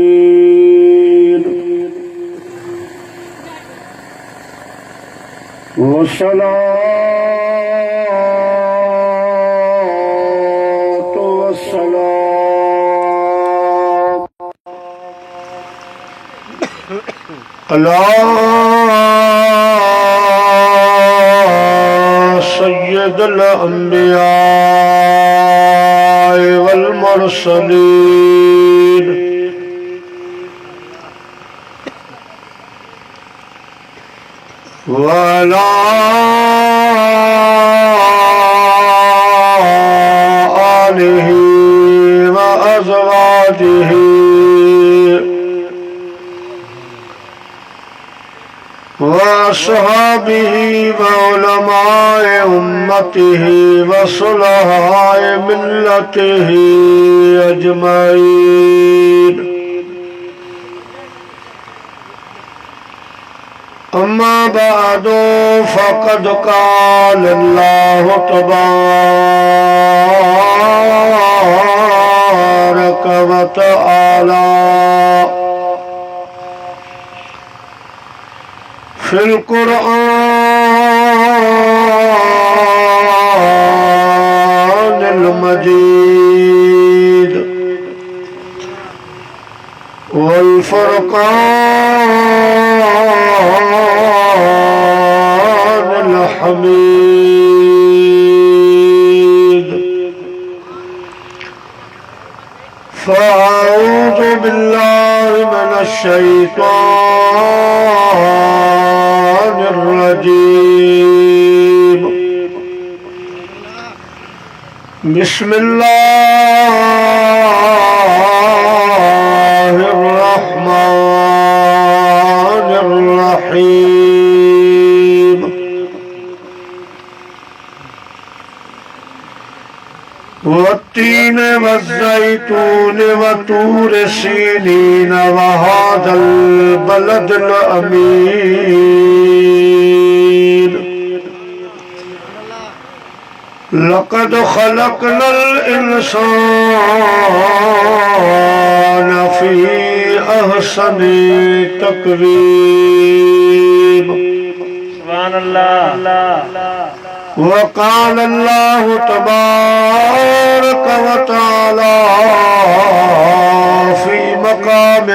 للمتقين والصلاة والسلام على سيد الأنبياء والمرسلين وعلى آله وأزواجه وأصحابه وعلماء أمته وصلحاء ملته أجمعين أما بعد فقد قال الله تبارك وتعالى في القرآن المجيد والفرقان الحميد فأعوذ بالله من الشيطان الرجيم بسم الله الرحمن الرحيم والتين والزيتون وطور سينين وهذا البلد الأمين لقد خلقنا الإنسان في أحسن تقويم سبحان الله وقال الله تبارك وتعالى في مقام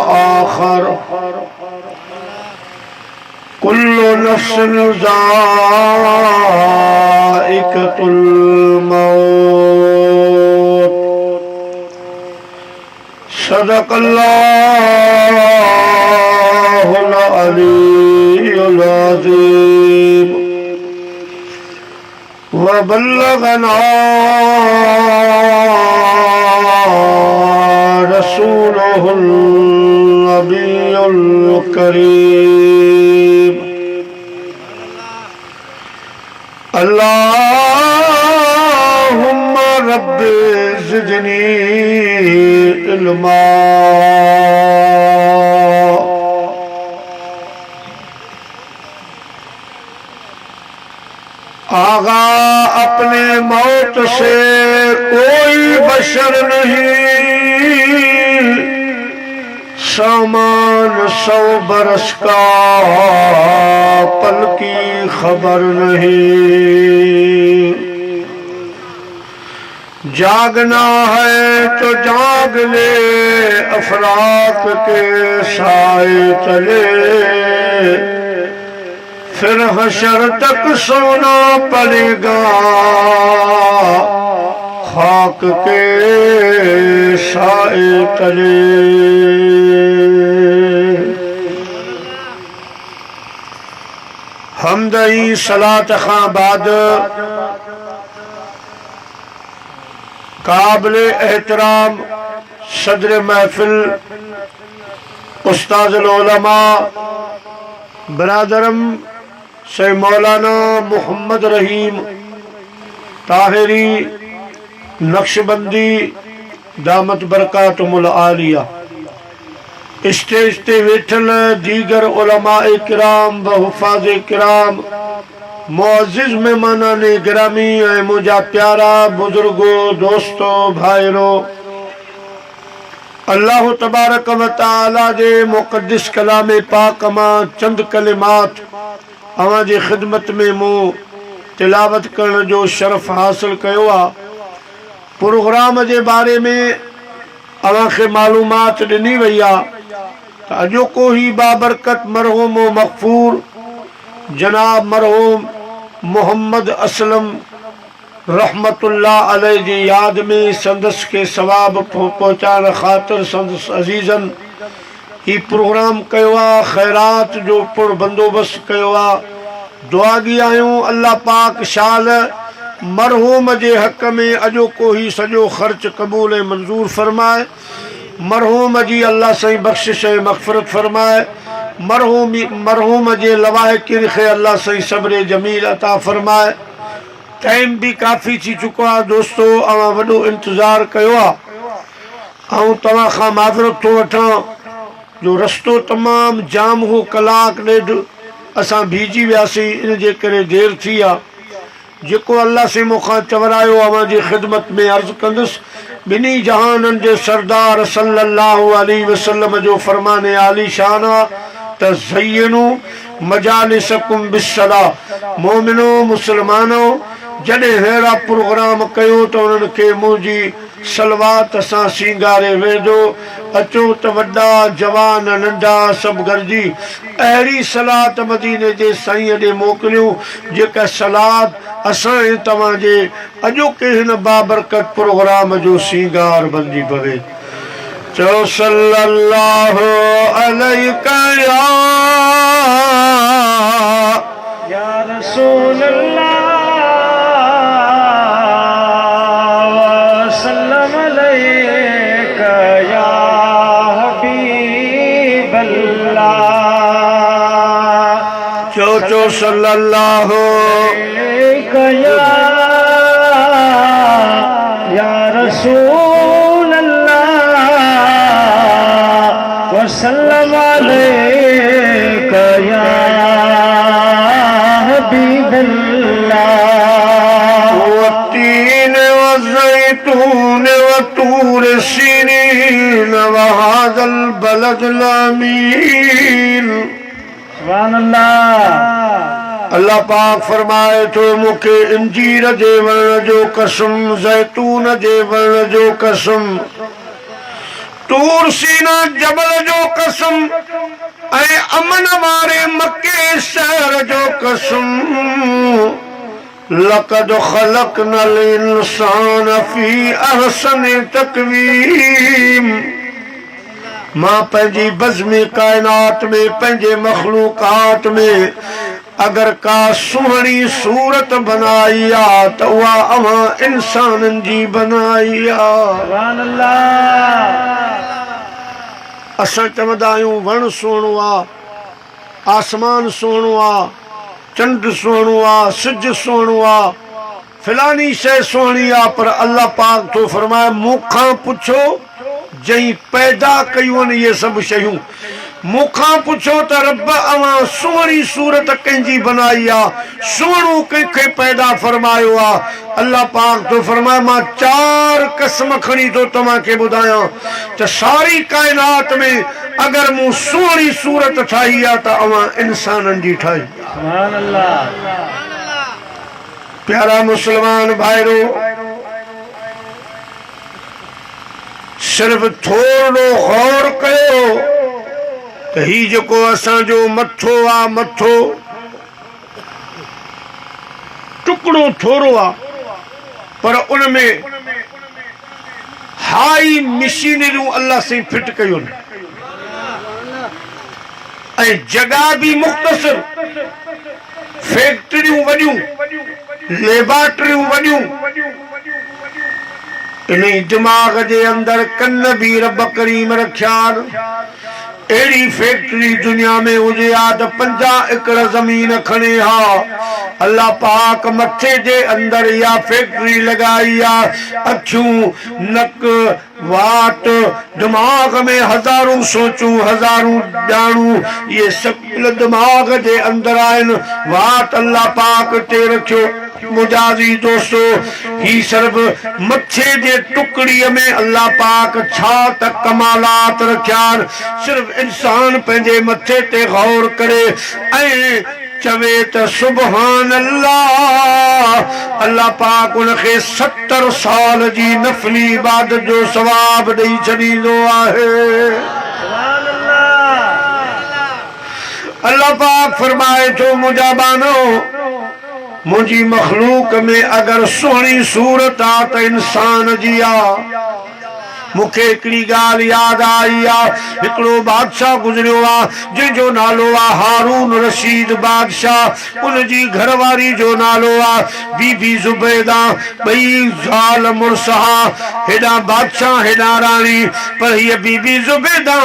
آخر كل نفس ذائقة الموت صدق الله العلي العظيم وبلغنا رسوله النبي الكريم اللهم رب زدني علما आगा अपने मौत से कोई बशर नहीं सामान 100 बरस का पल की खबर नहीं जागना है तो जाग ले अफराक के साए तले फिर हशर तक सोना पड़ेगा खाक के साए तले हमदई सलात खां बाद काबिल एहतराम सदर महफिल उस्ताद उलमा बरादरम से मौलाना मोहम्मद रहीम ताहिरी नक्शबंदी दामत बरकातुमुल आलिया स्टेज ते वेठल दीगर उलमा किराम व हुफाज किराम मुअज़्ज़िज़ मेहमानान गिरामी ऐं मुंहिंजा प्यारा बुजुर्गो दोस्तो भाइरो, अल्लाह तबारक व तआला जे मुक़द्दिस कलाम पाक मां चंद कलिमात अवां जी ख़िदमत में मूं तिलावत करण जो शरफ़ हासिल कयो आहे। प्रोग्राम जे बारे में अवां खे मालूमात ॾिनी वई आहे त अॼोको ही बाबरकत मरहूम मग़फ़ूर जनाब मरहूम मोहम्मद असलम रहमतुल्लाह अलैह जी याद में संदस के सवाब पहुंचाइण ख़ातिर संदस अज़ीज़न ही प्रोग्राम कयो आहे। ख़ैरात जो पुर बंदोबस्त कयो आहे। दुआ की आहियूं अल्लाह पाक शाल मरहूम जे हक़ में अॼोको ही सॼो ख़र्च क़बूल ऐं मंज़ूर फरमाए। मरहूम जी अल्लाह साईं बख़्शिश ऐं मग़फ़िरत फरमाए। मरहूम जे लवाहिक़िन खे अल्लाह साईं सब्र जमील अता फरमाए। टाइम भी काफ़ी थी चुको आहे दोस्तो, अवां वॾो इंतज़ार कयो आहे ऐं तव्हां खां माज़रत थो वठां जो रस्तो तमामु जाम हो, कलाक ॾेढ असां बीहजी वियासीं, इन जे करे देरि थी आहे। जेको अल्लाह से मूंखां चवरायो अवां जी ख़िदमत में अर्ज़ु कंदुसि। ॿिन्ही जहाननि जे सरदार सल्लल्लाहु अलैहि वसल्लम जो फ़रमाने आली शान आहे त ज़य्यनू मजालिसकुम बिस्सलाह। मोमिनो मुसलमानो जॾहिं अहिड़ा प्रोग्राम कयो त उन्हनि खे मुंहिंजी सलवात सां सींगारे वेंदो। अचो त वॾा जवान नंढा सभु गॾिजी अहिड़ी सलात मदीने जे साईं ॾे मोकिलियूं जेका सलात असां ऐं तव्हांजे अॼोके हिन बाबरकत प्रोग्राम जो सींगार बणिजी पवे। चओ सल्लल्लाहु अलैका या रसूल अल्लाह वसल्लम अलैका या हबीब अल्लाह। चो सल्लल्लाहु अलैका या रसूल वसल्लम अलैका या हबीबल्लाह। वत्तीन वज़ैतून वतूर सीनीन वहाज़ल बलदिल अमीन। सुभान अल्लाह। अल्लाह पाक फरमाए थो मूंखे इंजीर जे वण जो कसम, ज़ैतून जे वण जो कसम, तूर सीना जबल जो कसम ऐं अमन वारे मके शहर जो कसम। लक़द ख़लक़नल इंसान फी अहसन तक़वीम। मां पंहिंजी बज़्म कायनात में पंहिंजे मख़लूक़ात में अगर का सुहिणी सूरत बनाई आहे त उहा अवां इंसाननि जी बनाई आहे। सुभान अल्लाह। असां चवंदा आहियूं वण सुहिणो आहे, आसमान सुहिणो आहे, चंड सुहिणो आहे, सिज सुहिणो आहे, फलानी शइ सुहिणी आहे, पर अल्लाह पाक थो फरमाए मूंखां पुछो जंहिं पैदा कयूं आहिनि इहे सभु शयूं, मूंखां पुछो त रब अवां सुहिणी सूरत कंहिंजी बनाई आहे, सुहिणो कंहिंखे पैदा फरमायो आहे। अल्लाह पाक थो फरमाए मां 4 कसम खणी थो तव्हांखे ॿुधायां त सारी काइनात में अगरि मूं सुहिणी सूरत ठाही आहे त अवां इंसाननि जी ठाही। सुभान अल्लाह। प्यारा मुस्लमान भाइरो, सिर्फ़ थोरो गौर कयो त ही जेको असांजो मथो आहे, मथो टुकड़ो थोरो आहे पर उन में हाई मशीनरियूं अल्लाह साईं फिट कयूं ऐं जगह भी मुख़्तसिर, फैक्ट्रियूं वॾियूं, लेबॉर्टरियूं वॾियूं, इन दिमाग़ जे अंदर कन भी रब करीम रखिया। एड़ी फैक्ट्री दुनिया में हुजे आ त 50 एकड़ जमीन खणे हा। अल्लाह पाक मथे जे अंदर या फैक्ट्री लगाई आ। अखियूं नक वाट दिमाग में हजारों सोचूं हजारों ॼाणूं ये सब दिमाग जे अंदर आहिनि। वाट अल्लाह पाक ते रखियो। मुजाजी दोस्तों ही सिर्फ मच्छे जे टुकड़ीअ में अल्लाह पाक छा त कमालात रखिया। सिर्फ इंसान पंहिंजे मथे ते गौर करे ऐं चवे त सुभान अल्लाह, अल्लाह पाक उनखे 70 साल जी नफली इबादत जो सवाब ॾेई छॾींदो आहे। अल्लाह पाक फरमाए थो मुंहिंजा बानो मुझी मखलूक में अगर सोहनी सूरत आ त इंसान जी आ। मुखे हिकड़ी गाल याद आई आ। हिकड़ो बादशाह गुजरियो आ जंहिंजो नालो आ हारून रशीद बादशाह। उनजी घरवारी जो नालो आ बीबी ज़ुबैदा। ॿई ज़ाल मुड़स हा। हेॾा बादशाह हेॾा राणी। पर हीअ बीबी ज़ुबैदा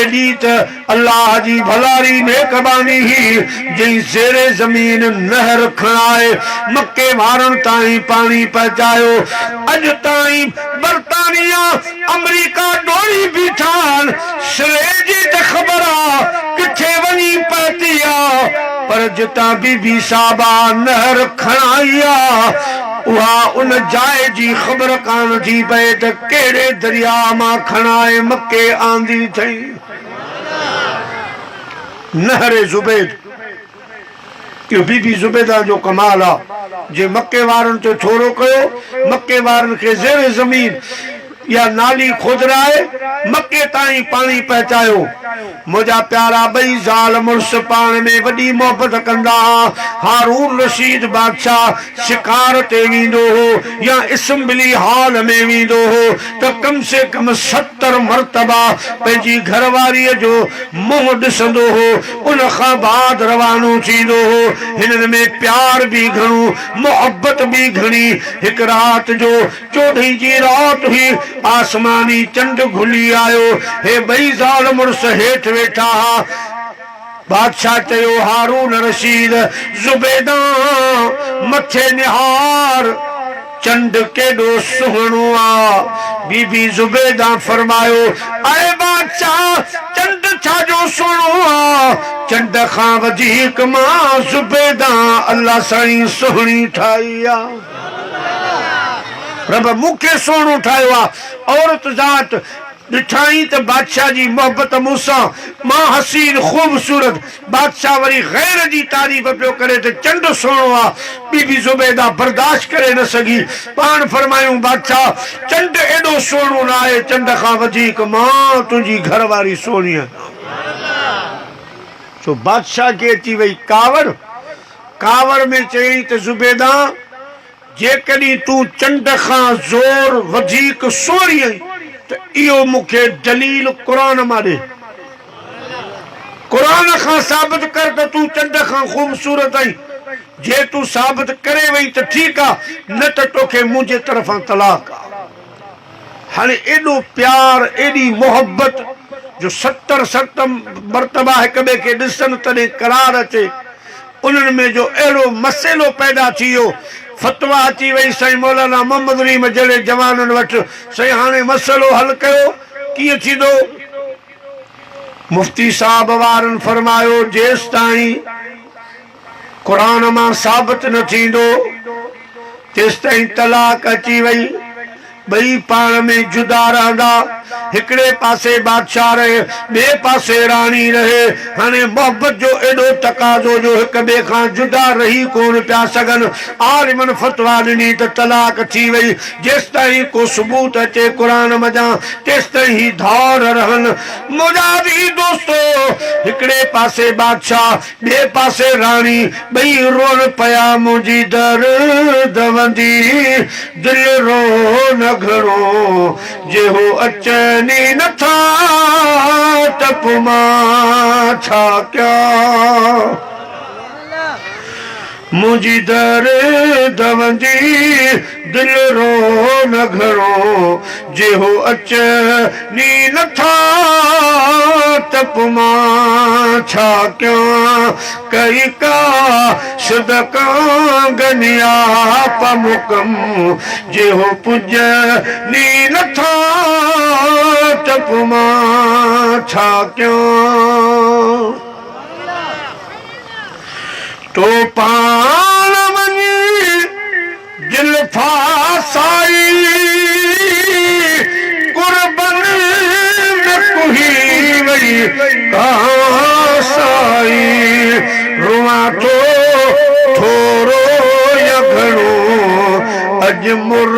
एॾी त अल्लाह जी भलारी नेकबानी ही जंहिं ज़ेरे ज़मीन नहर खणाए मके वारनि ताईं पाणी पहुचायो। अॼु ताईं बरतानिया अमेरिका डोरी बीठान सिरे जी त ख़बर आ किथे वञी पहुती आ। पर जितां बीबी साहबा नहर खणाई आ उहा उन जाइ जी ख़बर कान थी पए त कहिड़े दरिया मां खणाए मके आंदी थई। नहरे ज़ुबैद इहो बीबी ज़ुबैदा जो कमाल आ। जे मके वारनि ते थोरो कयो मके वारनि खे ज़ेरे ज़मीन या नाली खोदराए मके ताईं पानी पहुचायो। मुझा प्यारा ॿई ज़ाल मुड़स पाण में वॾी मोहबत कंदा हा। हारून रशीद बादशाह शिकार ते वेंदो हो या असेंबली हॉल में वेंदो हो त कम से कम 70 मरतबा पंहिंजी घरवारीअ जो मुंहुं ॾिसंदो हो। उन खां बाद रवानो थींदो हो। हिननि में प्यार भी घणो मोहब्बत भी घणी। हिकु रात जो 14 जी रात हुई। आसमानी चंड घुली आयो। हे ॿई ज़ाल मुड़स हेठि वेठा हा। बादशाह चयो हारून रशीद ज़ुबैदा मथे निहार चंड केॾो सुहिणो आ। बीबी ज़ुबैदा फरमायो अरे बादशाह चंड छाजो सुहिणो आ। चंड खां वधीक मां ज़ुबैदा अल्लाह साईं सुहिणी ठाही आ। रब मूंखे सुहिणो ठाहियो आहे। औरत ज़ात ॾिठाई त बादशाह जी मोहबत मूंसां मां हसीन ख़ूबसूरत। बादशाह वरी गैर जी तारीफ़ पियो करे त चंड सुहिणो आहे। बीबी ज़ुबैदा बर्दाश्त करे न सघी। पाण फरमायूं बादशाह चंड एॾो सुहिणो न आहे। चंड खां वधीक मां तुंहिंजी घरवारी सुहिणी आहे। छो बादशाह खे अची वई कावड़। कावड़ में चयईं त ज़ुबैदा जेकॾहिं तूं चंड खां ज़ोर वधीक सुहिणी आहीं त इहो मूंखे दलील क़ुरान मां ॾे। क़ुरान खां साबित कर त तूं चंड खां ख़ूबसूरत आहीं। जे तूं साबित करे वई त ठीकु आहे न त तोखे मुंहिंजे तरफ़ां तलाक आहे। हाणे एॾो प्यार एॾी मोहब्बत जो 70 मरतबा हिक ॿिए खे ॾिसनि तॾहिं करार अचे। उन्हनि में जो अहिड़ो मसइलो पैदा थी वियो। फतवा अची वई साईं मौलाना मोहम्मद रहीम जहिड़े जवाननि वटि। साईं हाणे मसइलो हल कयो कीअं थींदो। मुफ्ती साहब वारनि फरमायो जेसि ताईं क़ुरान मां साबित न थींदो तेसि ताईं तलाक अची वई। ॿई पाण में जुदा रहंदा। हिकिड़े पासे बादशाह रहे ॿिए पासे राणी रहे। हाणे मोहब्बत जो एॾो तकाज़ो जो हिक ॿिए खां जुदा रही कोन पिया सघनि। आलिमनि फतवा ॾिनी त तलाक थी वई। जेसि ताईं को सबूत अचे क़ुरान मज़ा तेसि ताईं ही धार रहनि। मुजादी दोस्तो हिकिड़े पासे बादशाह ॿिए पासे राणी ॿई रोन पिया मुंहिंजी दर्द वंदी दिलि रो न घरो जे हो अचनि नथा टप मां छा कयां। मुझी दरे दवंदी दिल रो न घरो जे हो अच नी नथा तपमा छा क्यों कई का सदका गनिया पमुकम जे हो पुज नी नथा तपमा छा क्यों तो पान वञी दिल फासाई कुर्बन में कुही वई कासाई रुआ तो थोरो या घणो अज मुर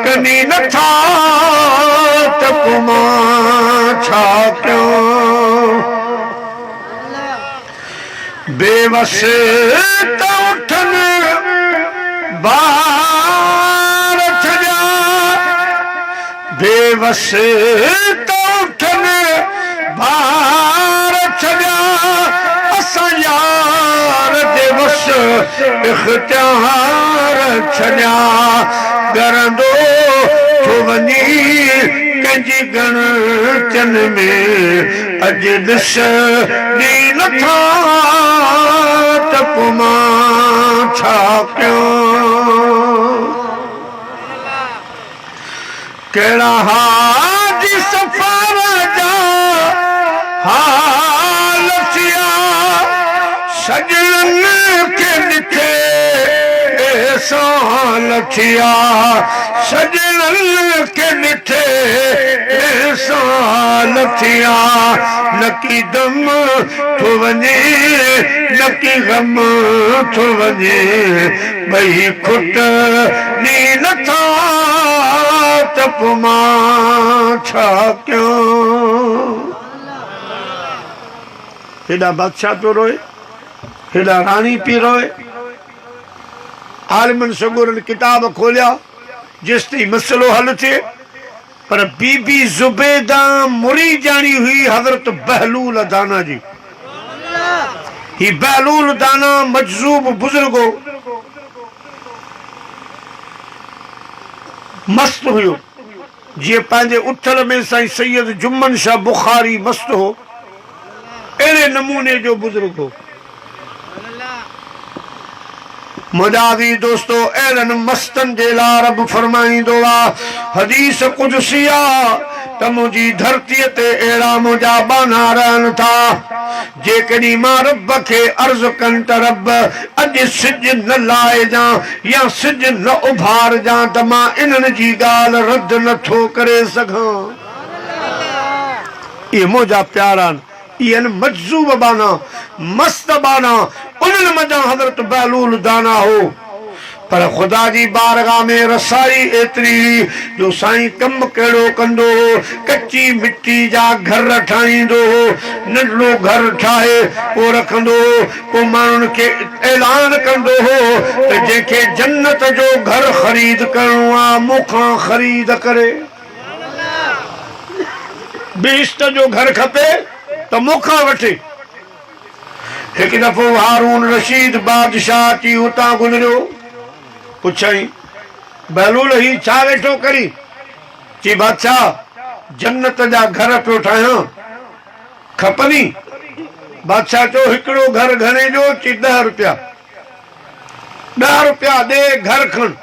कनी नथा तपमा छा क्यों बेवस तो उठन बार छजा बेवस तो उठन बार छजा असां यार दिवस इख्तियार छजा करंदो छो वञी कंहिंजी गणचन में अज दिस नी नथा तपमा छा क्यों कहिड़ा हाजी सफ़र जा हाल थिया सजणनि खे ॾिठे साल थिया सजणनि खे ॾिठे साल थिया नकी दम थो वञे नकी गम थो वञे ॿई खुट नी नथा तपमा छा क्यों हेॾा बादशाह पियो रोए हेॾा राणी पई रोए आलिमन सगुरनि किताब खोलिया जेसि ताईं मसइलो हल थिए पर बीबी ज़ुबैदा मुरीजानी हुई हज़रत बहलूल दाना जी ही बहलूल दाना मजज़ूब बुजुर्ग हो मस्त हुयो जीअं पंहिंजे उथल में साईं सैयद जुम्मन शाह बुखारी मस्त हो अहिड़े नमूने जो बुजुर्ग हो मुजादी दोस्तों अहिड़नि मस्तनि जे लाइ रब फरमाईंदो आहे हदीस कुदसिया त मुंहिंजी धरतीअ ते अहिड़ा मुंहिंजा बाना रहनि था जेकॾहिं मां रब खे अर्ज़ कनि त रब अॼु सिज न लाहिजां या सिज न उभारजां त मां इन्हनि जी ॻाल्हि रद्द नथो करे सघां इहे मुंहिंजा प्यारा आहिनि इहे आहिनि मजज़ूब बाना मस्त बाना उन्हनि मज़ा हज़रत बहलूल दाना हो पर ख़ुदा जी बारगाह में रसाई एतिरी जो साईं कमु कहिड़ो कंदो हो कच्ची मिट्टी जा घर ठाहींदो हो नंढड़ो घर ठाहे पोइ रखंदो हो पोइ माण्हुनि खे ऐलान कंदो हो त जंहिंखे जन्नत जो घर ख़रीद करणो आहे मूंखां ख़रीद करे बिश्त जो घर खपे त मूंखां वठे हिकु दफ़ो हारून रशीद बादशाह अची हुतां गुज़रियो पुछई बहलूल ही छा वेठो करी चई बादशाह जन्नत जा घर पियो ठाहियां खपनी बादशाह चयो हिकिड़ो घर घणे जो चई 10 रुपया 10 रुपया दे घर खण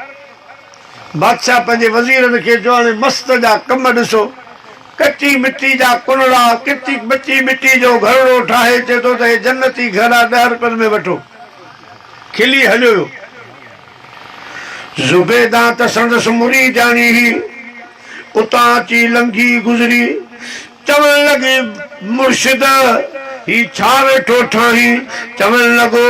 बादशाह पंहिंजे वज़ीरनि खे चयो हाणे मस्त जा कम ॾिसो कच्ची मिट्टी जा कुनड़ा कच्ची मिट्टी जो घरड़ो ठाहे चए थो त जन्नती घर 10 रुपयनि में वठो खिली हलियो ज़ुबैदा त संदसि मुरीजानी ही उतां अची लंघी गुज़री चवण लॻे मुर्शिद ही छा वेठो ठाही चवण लॻो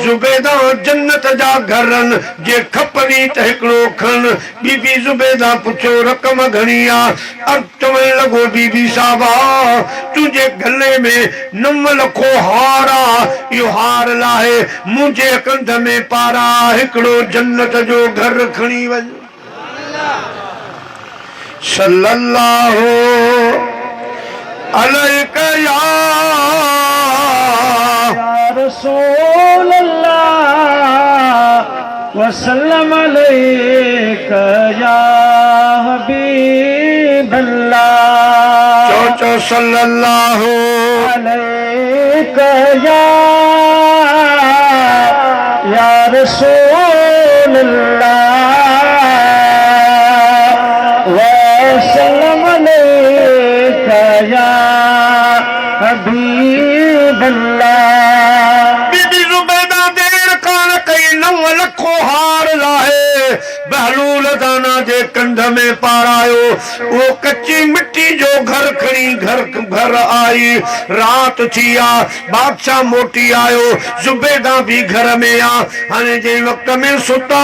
ज़ुबैदा जन्नत जा घरनि जे खपनी त हिकिड़ो खण बीबी ज़ुबैदा पुछियो रक़म घणी आहे चवण लॻो बीबी साहबा तुंहिंजे गले में 9 लखो हार आहे इहो हार लाहे मुंहिंजे कंध में पारा हिकिड़ो जन्नत जो घर खणी वञ सल्लल्लाहु अलैका या रसूल अल्लाह वसल्लम अलैका या हबीबल्लाह। चो सल्लल्लाहु अलैका या रसूलल्लाह वसल्लम अलैका या हबीबल्लाह। बीबी जुबैदा देर कान कई 9 लखो हार लाहे बहलूल दाना जे कंध में पारायो। वो कच्ची मिट्टी जो घर खड़ी घर आई। रात थी आ बादशाह मोटी आयो। जुबैदा भी घर में आ। हाने जे वक्त में सुता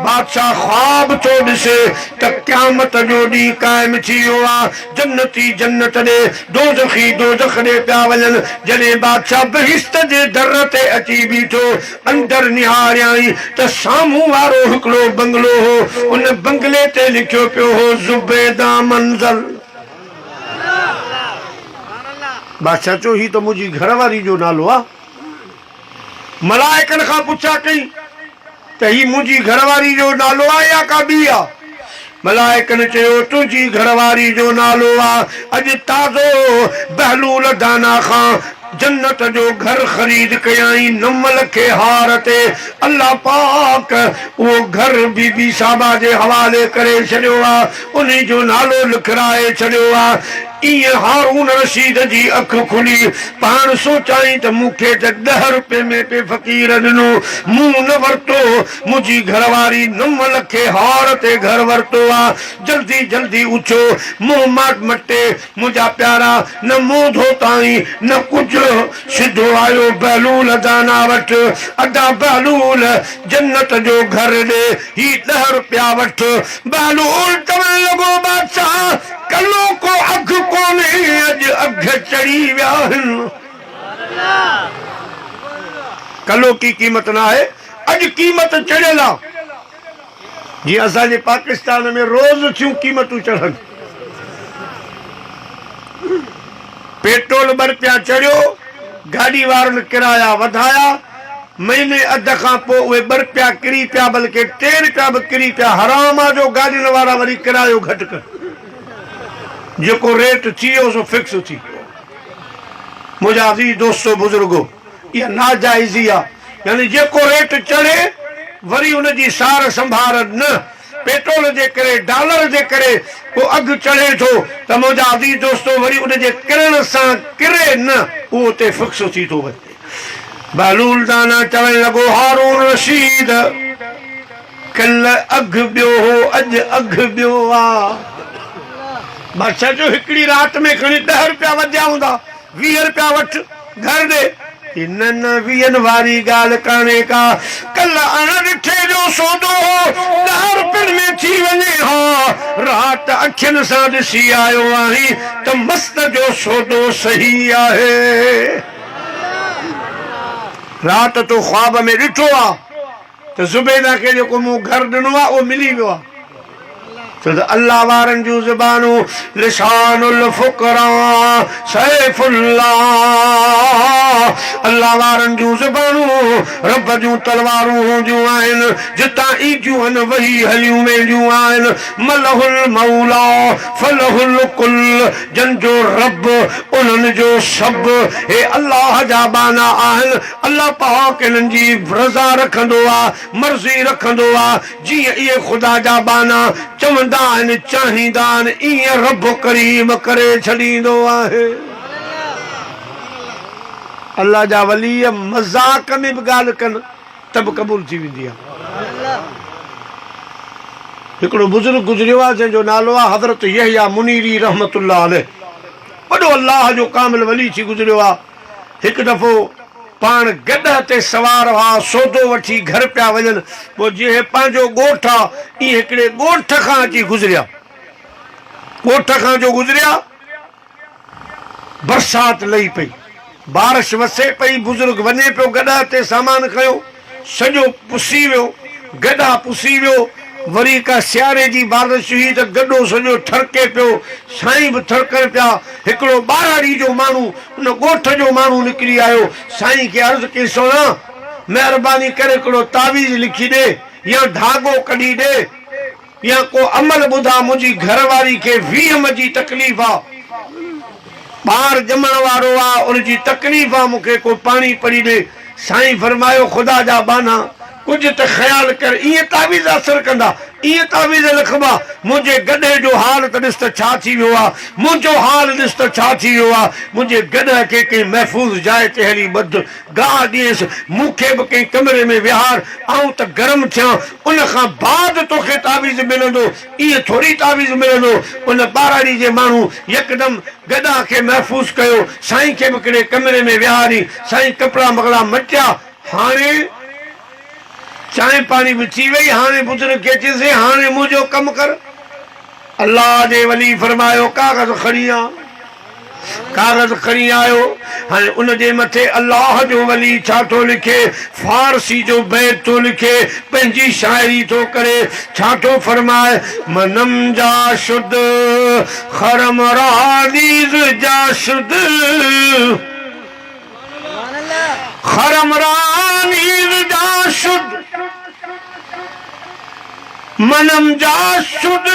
बादशाह ख्वाब तो ॾिसे त क़यामत जो ॾींहुं क़ाइम थी वियो आ। जन्नती जन्नत ॾे दोज़खी दोज़ख ॾे पिया वञनि। जॾहिं बादशाह बहिश्त जे दर ते अची बीठो अंदर निहारियाई त साम्हूं वारो हिकिड़ो बंगलो हो। उन बंगले ते लिखियो पियो हो जुबैदा मंज़िल। बादशाह चयो ही तो मुंहिंजी घरवारी जो नालो आहे। मलाइकनि खां पुछा कई त ही मुंहिंजी घरवारी जो नालो आहे या का ॿी आहे? मलाइकनि चयो तुंहिंजी घरवारी जो नालो आहे। अॼु ताज़ो बहलूल दाना खां जन्नत जो घर ख़रीद कयाई 9 लखे हार ते। अल्लाह पाक वो घर बीबी साहबा जे हवाले करे छॾियो आहे। उन जो नालो लिखाए छॾियो आहे। इएं हारून रशीद जी अख खुली पाण सोचाई त मूंखे त 10 रुपए में पे फ़क़ीर ॾिनो मूं न वरितो। मुंहिंजी घरवारी 9 लखे हार ते घर वरितो आहे। जल्दी जल्दी उछो मुंहुं माट मटे मुंहिंजा प्यारा न मुंहुं धोताई न कुझु सिधो आयो बहलूल दाना वटि। अदा बहलूल जन्नत जो घर ॾे ही 10 रुपया वठि। बहलूल चवण लॻो बादशाह कलो को अघ कोन्हे अॼु अघ चढ़ी विया आहिनि। कलो की कीमत न आहे अॼु क़ीमत चढ़ियल आहे। जीअं असांजे पाकिस्तान में रोज़ थियूं क़ीमतूं चढ़नि। पेट्रोल 2 रुपया चढ़ियो गाड़ी वारनि किराया वधाया। महीने अध खां पोइ उहे 2 रुपया किरी पिया बल्कि 3 रुपया बि किरी पिया। हराम आहे जो गाॾियुनि वारा वरी किरायो घटि कनि। जेको रेट थी वियो सो फिक्स थी वियो। मुंहिंजा अज़ीज़ दोस्तो बुज़ुर्गो इहा नाजाइज़ी आहे। यानी जेको रेट चढ़े वरी उनजी सार संभाल न। पेट्रोल जे करे डॉलर जे करे वो अघु चढ़े थो त मुंहिंजा अज़ीज़ दोस्तो वरी उनजे किरण सां किरे न उहो ते फिक्स थी थो वञे। बहलूल दाना चवण लॻो हारून रशीद कल्ह अघु ॿियो हो अॼु अघु ॿियो आहे। बादशाह जो हिकिड़ी राति में खणी 10 रुपया वधिया हूंदा 20 रुपया वठि घर ॾे। न 20 वारी ॻाल्हि कान्हे का। कल्ह अण ॾिठे जो सौदो हो 10 रुपयनि में थी वञे हा। राति अखियुनि सां ॾिसी आयो आहीं त मस्त जो सौदो सही आहे। राति तो ख्वाब में ॾिठो आहे त ज़ुबैदा खे जेको मूं घर ॾिनो आहे उहो मिली वियो आहे। छो त अल्लाह वारनि जूं ज़बानूं लिसानुल फुकरा सैफुल्लाह। अल्लाह वारनि जूं ज़बानूं रब जूं तलवारूं हूंदियूं आहिनि। जितां ईदियूं आहिनि वही हलियूं वेंदियूं आहिनि। मलहुल मौला फलहुल कुल जंजो रब उन्हनि जो सभु हे अल्लाह जा बाना आहिनि। अल्लाह पाक इन्हनि जी रज़ा रखंदो आहे मर्ज़ी रखंदो आहे। जीअं इहे ख़ुदा जा बाना चवंदा आहिनि चाहींदा आहिनि ईअं रब करीम करे छॾींदो आहे। अल्लाह जा वली मज़ाक में बि ॻाल्हि कनि त बि क़बूल थी वेंदी आहे। हिकिड़ो बुज़ुर्ग गुज़रियो आहे जंहिंजो नालो आहे हज़रत यहया मुनीरी रहमतुल्लाह अलैह। वॾो अल्लाह जो कामिल वली थी गुज़रियो आहे। हिकु दफ़ो पाण गॾ ते सवार हुआ सौदो वठी घर पिया वञनि। पोइ जीअं पंहिंजो ॻोठ आहे ईअं हिकिड़े ॻोठ खां अची गुज़रिया। ॻोठ खां जो गुज़रिया बरसाति लही पई बारिश वसे पई। बुज़ुर्ग वञे पियो गॾ ते सामान खयो सॼो पुसी वियो गॾा पुसी वियो। वरी का सियारे जी बारिश हुई त गॾो सॼो ठरके पियो साईं बि थरकनि पिया। हिकिड़ो ॿाराड़ी जो माण्हू उन ॻोठ जो माण्हू निकिरी आयो। साईं खे अर्ज़ु कई सोना महिरबानी करे हिकिड़ो तावीज़ लिखी ॾे या धागो कढी दे या को अमल बुधा मुझी घरवारी के 20 जी तकलीफ आ बार जमण वारो आ उनजी तकलीफ आ मुखे को पानी पड़ी दे साईं फरमायो खुदा जा बाना कुछ तो ख्याल कर ये तावीज़ असर कंदा ये तावीज़ लिखबा मुझे गधे जो हाल त ॾिस त छा थी वियो आ मुंहिंजो हाल ॾिस त छा थी वियो आ मुंहिंजे गधे खे कंहिं महफ़ूज़ जाइ ते हली ॿध गाह ॾियसि मूंखे बि कंहिं कमरे में विहार ऐं त गरम थियां उन खां बाद तोखे तावीज़ मिलंदो ईअं थोरी तावीज़ मिलंदो उन ॿाराड़ी जे माण्हू यकदमि गधा खे महफ़ूज़ कयो साईं खे बि कहिड़े कमरे में विहारी साईं कपिड़ा मगड़ा मटिया हाणे चाय पानी भी थी वही हाने पुत्र के चीज़े हाने मुझो कम कर अल्लाह जे वली फरमायो कागज खणी आयो हाने उन जे मथे अल्लाह जो वली छा तो लिखे फारसी जो बैत तो लिखे पंहिंजी शायरी तो करे छा तो फरमाए मनम जा शुद खरम रानीज जा शुद खरम रानीज जा शुद मनम जा शुद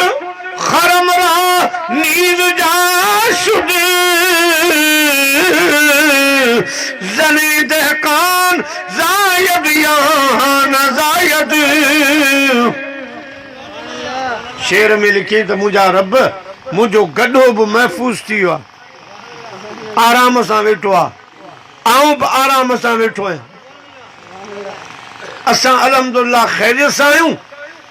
खरम रा नींद जा शुद जने दहकान जायद यहाँ न जायद शेर में लिखी तो मुझा रब मुझो गड्ढो भी महफूज थी वियो आहे आराम सां वेठो आहे आऊं बि आराम सां वेठो आहियां असां अल्हम्दुलिल्लाह ख़ैरियत सां आहियूं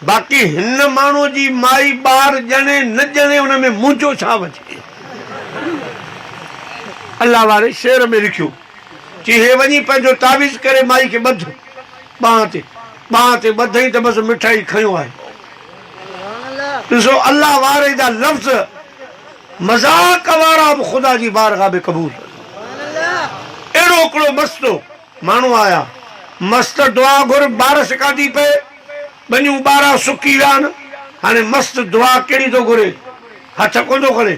बाक़ी हिन माण्हू जी माई ॿार ॼणे न ॼणे हुन में मुंहिंजो छा वञे अल्लाह वारे शेर में लिखियो चई हे वञी पंहिंजो तावीज़ करे माई खे ॿध ॿांह ते ॿधई त बसि मिठाई खयो आहे ॾिसो अल्लाह वारे जा लफ़्ज़ मज़ाक वारा बि ख़ुदा जी बारगाह में क़बूल अहिड़ो हिकिड़ो मस्त माण्हू आया मस्त दुआ घुर बारिश काथी पए बनियूं ॿारहं सुकी विया आहिनि हाणे मस्त दुआ कहिड़ी थो घुरे हथ कोन थो करे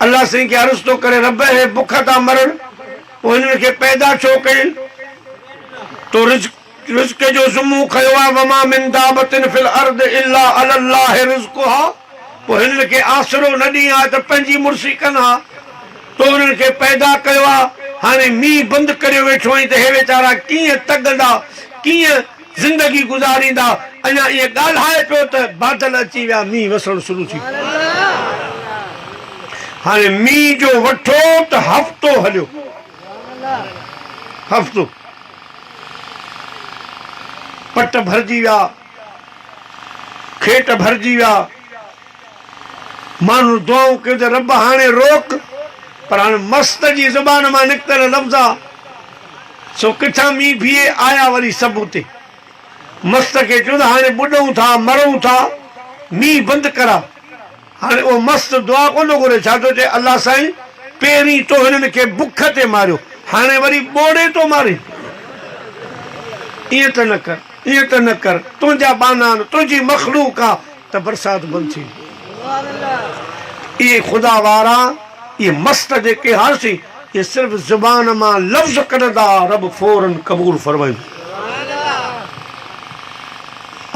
अल्लाह साईं खे अर्ज़ु थो करे रब हे बुख था मरण पोइ हिननि खे पैदा छो कई तो रिज़्क़ जो ज़ुम्मू खयो आहे वमा मिन दाबतिन फिल अर्द इल्ला अलल्लाह रिज़्क़ुहा पोइ हिननि खे आसरो न ॾी आहे त पंहिंजी मुर्सी कनि हा तो हुननि खे पैदा कयो आहे हाणे मींहुं बंदि करे वेठो आहीं त हे वीचारा कीअं तगंदा कीअं ज़िंदगी गुज़ारींदा अञा इहे ॻाल्हाए पियो त बादल अची विया मींहुं वसणु शुरू थी हाणे मींहुं जो वठो त हफ़्तो हलियो हफ़्तो पट भरिजी विया खेत भरिजी विया माण्हू दुआऊं कयो त रब हाणे रोक पर हाणे मस्त जी ज़ुबान मां निकितल लफ़्ज़ आहे सो किथां मींहुं बीहे आया वरी सभु उते मस्त खे चयो त हाणे ॿुॾूं था मरूं था मींहुं बंदि करा हाणे उहो मस्त दुआ कोन थो घुरे छा थो चए अल्लाह साईं पहिरीं तो हिननि खे बुख ते मारियो हाणे वरी ॿोड़े थो मारे ईअं त न कर ईअं त न कर तुंहिंजा बाना आहिनि तुंहिंजी मखलूक आहे त बरसाति बंदि थी इहे ख़ुदा वारा इहे मस्त जेके हासी इहे सिर्फ़ु ज़ुबान मां लफ़्ज़ कढंदा रब फौरन क़बूल फरमाईंदो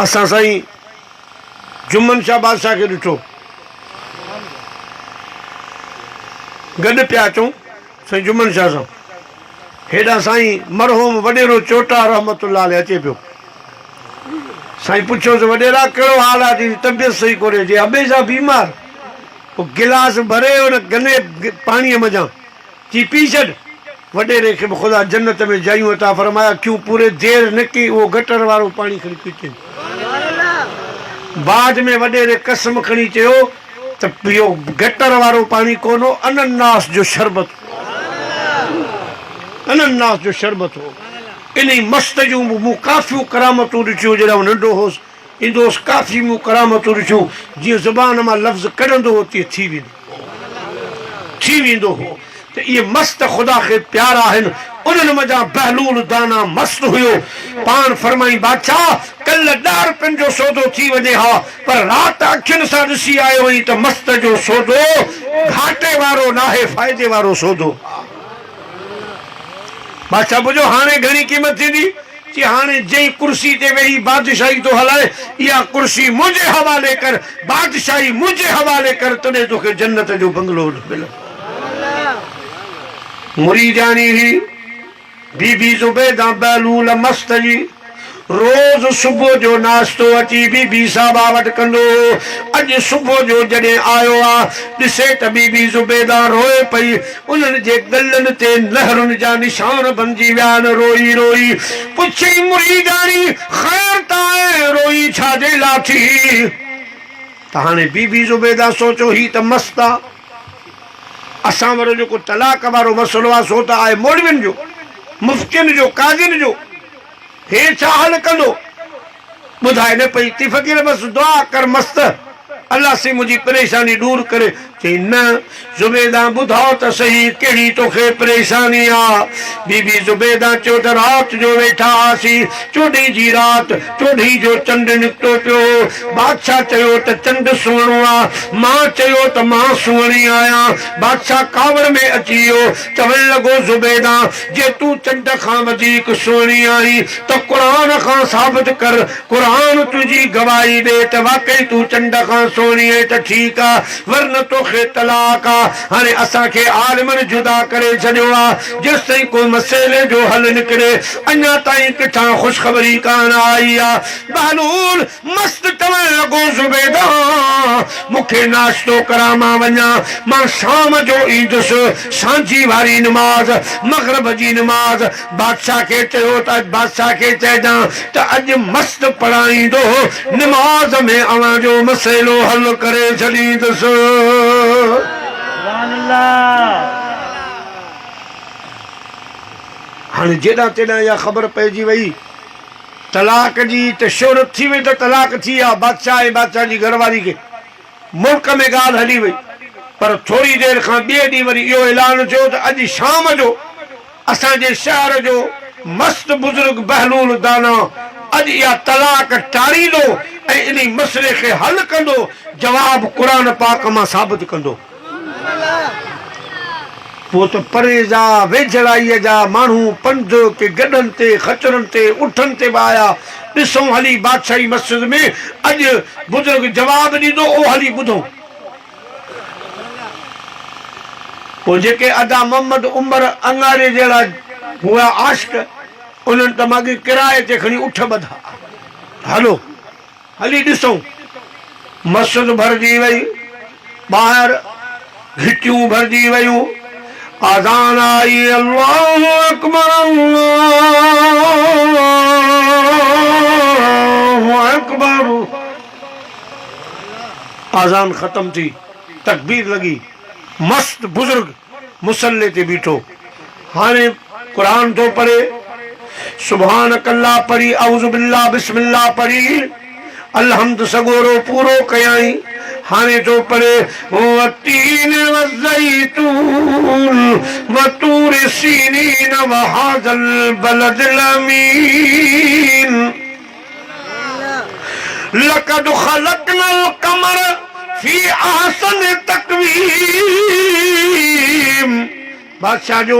असां साईं जुम्मन शाह बादशाह खे ॾिठो गॾु पिया अचूं साईं जुम्मन शाह सां हेॾा साईं मरहूम वॾेरो चोटा रहमतुल्लाह अलैह अचे पियो साईं पुछियोसि वॾेरा कहिड़ो हाल आहे तुंहिंजी तबियत सही कोन्हे जे अॿे सां बीमार पोइ गिलास भरे हुन गने पाणीअ मज़ा चई पी छॾ वॾेरे खे बि ख़ुदा जन्नत में जायूं अता फरमाया क्यों पूरे देर न की उहो गटर वारो पाणी खणी पीते बाद में वॾेरे कसम खणी चयो त इहो गटर वारो पाणी कोन हो अनन्नास जो शरबत अनन्नास जो शरबत हो इन मस्त जूं मूं काफ़ियूं करामतूं ॾिठियूं जॾहिं नंढो होसि ईंदो हुउसि काफ़ी मूं करामतूं ॾिठियूं जीअं ज़ुबान मां लफ़्ज़ कढंदो हो तीअं थी वेंदो हो त इहे मस्त ख़ुदा खे प्यारा आहिनि उन्हनि मज़ा बहलूल दाना मस्त हुयो पाण फरमाई बादशाह कल्ह 10 रुपयनि जो सौदो थी वञे हा पर राति अखियुनि सां ॾिसी आयो हुई त मस्त जो सौदो घाटे वारो नाहे फ़ाइदे वारो सौदो बादशाह पुछो हाणे घणी क़ीमत थींदी कि हाणे जई कुर्सी ते वेही बादशाही तो हलाए, या कुर्सी मुझे हवाले कर, बादशाही मुझे हवाले कर, तने तोखे जन्नत जो बंगलो मिले। मुरीदानी ही बीबी ज़ुबैदा बहलूल मस्त जी रोज सुबह जो नाश्तो अची बीबी साहबा वटि कंदो। अॼु सुबह जो जॾहिं आयो आ ॾिसे त बीबी ज़ुबैदा रोए पई, उन्हनि जे गलनि ते लहरुनि जा निशान बणिजी विया आहिनि। रोई रोई पुछई मुरीदानी ख़ैर त आहे, रोई छाजे लाइ थी? त हाणे बीबी ज़ुबैदा सोचो ही त मस्त आ, असां वारो जेको तलाक वारो मसइलो आहे सो त आहे मौलवियुनि जो, मुफ्तियुनि जो, काज़ियुनि जो। हे छा हल कंदो? ॿुधाए न पई। ती फ़क़ीर बस दुआ कर मस्त, अल्लाह से मुंहिंजी परेशानी दूर करे। चई न ज़ुबैदा ॿुधाओ त सही कहिड़ी तोखे परेशानी आहे? बीबी ज़ुबैदा चयो त राति जो वेठा हुआसीं, चोॾहीं जी राति, चोॾहीं जो चंड निकितो पियो। बादशाह चयो त चंड सुहिणो आहे, मां चयो त मां सुहिणी आहियां। बादशाह कावड़ में अची वियो, चवण लॻो ज़ुबैदा जे तूं चंड खां वधीक सुहिणी आहीं त क़ुर खां साबित कर, क़ुर तुंहिंजी गवाही ॾे त वाकई तूं चंड खां सुहिणी आहे त ठीकु आहे, वरन तोखे तलाक आहे। हाणे असांखे आलिमनि जुदा करे छॾियो आहे, जेसि ताईं कोई मसइले जो हल निकिरे अञा ताईं किथां ख़ुशख़बरी कान आई आहे। बहलूल मस्त चवण लॻो ज़ुबैदा मूंखे नाश्तो करां, मां वञा, मां शाम जो ईंदुसि, सांझी वारी नमाज़, मग़रिब जी नमाज़। बादशाह खे चयो त बादशाह खे चइजां त अॼु मस्त पढ़ाईंदो, नमाज़ में अव्हां जो मसइलो हल करे छॾींदुसि। हाणे जेॾां तेॾां इहा ख़बर पइजी वई तलाक जी, त शोहरत थी वई त तलाक थी विया। बादशाह ऐं बादशाह जी घरवारी खे मुल्क में ॻाल्हि हली वई, पर थोरी देरि खां ॿिए ॾींहुं वरी इहो ऐलान थियो त अॼु शाम जो असांजे शहर जो मस्त बुज़ुर्ग बहलूल दाना अॼु इहा तलाक टारींदो ऐं इन मसइले खे हल कंदो, जवाब क़ुर पाक मां साबित कंदो। पोइ त परे जा वेझड़ाईअ जा माण्हू पंध के गॾनि ते खचरनि ते उठनि ते बि आया। ॾिसूं हली बादशाही मस्जिद में अॼु बुज़ुर्ग जवाब ॾींदो, ओ हली ॿुधो। पोइ जेके अदा मोहम्मद उमर अंगारे जहिड़ा हुआ आशिक, उन्हनि त माॻे किराए ते खणी उठ ॿधा, हलो हली ॾिसूं। मस्जिद भरिजी वई, ॿाहिरि घिटियूं भरिजी वयूं, आज़ान आई, अल्लाहु अकबर अल्लाहु अकबर। आज़ान ख़त्म थी, तकबीर लगी, मस्त बुज़ुर्ग मुसल्ले ते बीठो। हाणे क़ुर थो पढ़े, सुभानक अल्लाह पढ़ी, औज़ु बिल्लाह बिस्मिल्लाह पढ़ी, अलहम्द सगोरो पूरो कयाई। हाणे तो पढ़े वतीन वज़ैतून वतूर सीनीन वहाज़ल बलदिल अमीन लक़द ख़लक़नल क़मर फी अहसन तक़वीम। बादशाह जो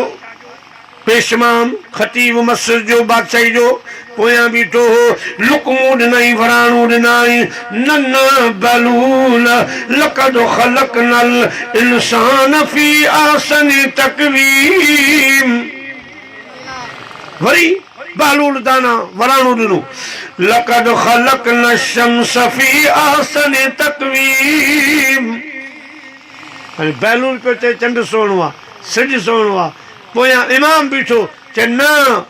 पेशमाम खतीब मस्जिद जो बादशाही जो पोयां बीठो हो, लुकमूं ॾिनई, वराणूं ॾिनई, नन बलूल लक़द ख़लक़नल इंसान फी अहसन तक़वीम। वरी बहलूल दाना वराणूं ॾिनो, लक़द ख़लक़ना शम्स फी अहसन तक़वीम। हाणे बहलूल पियो चए चंड सुहिणो आहे, सिॼ सुहिणो आहे। पोयां इमाम बीठो चए न,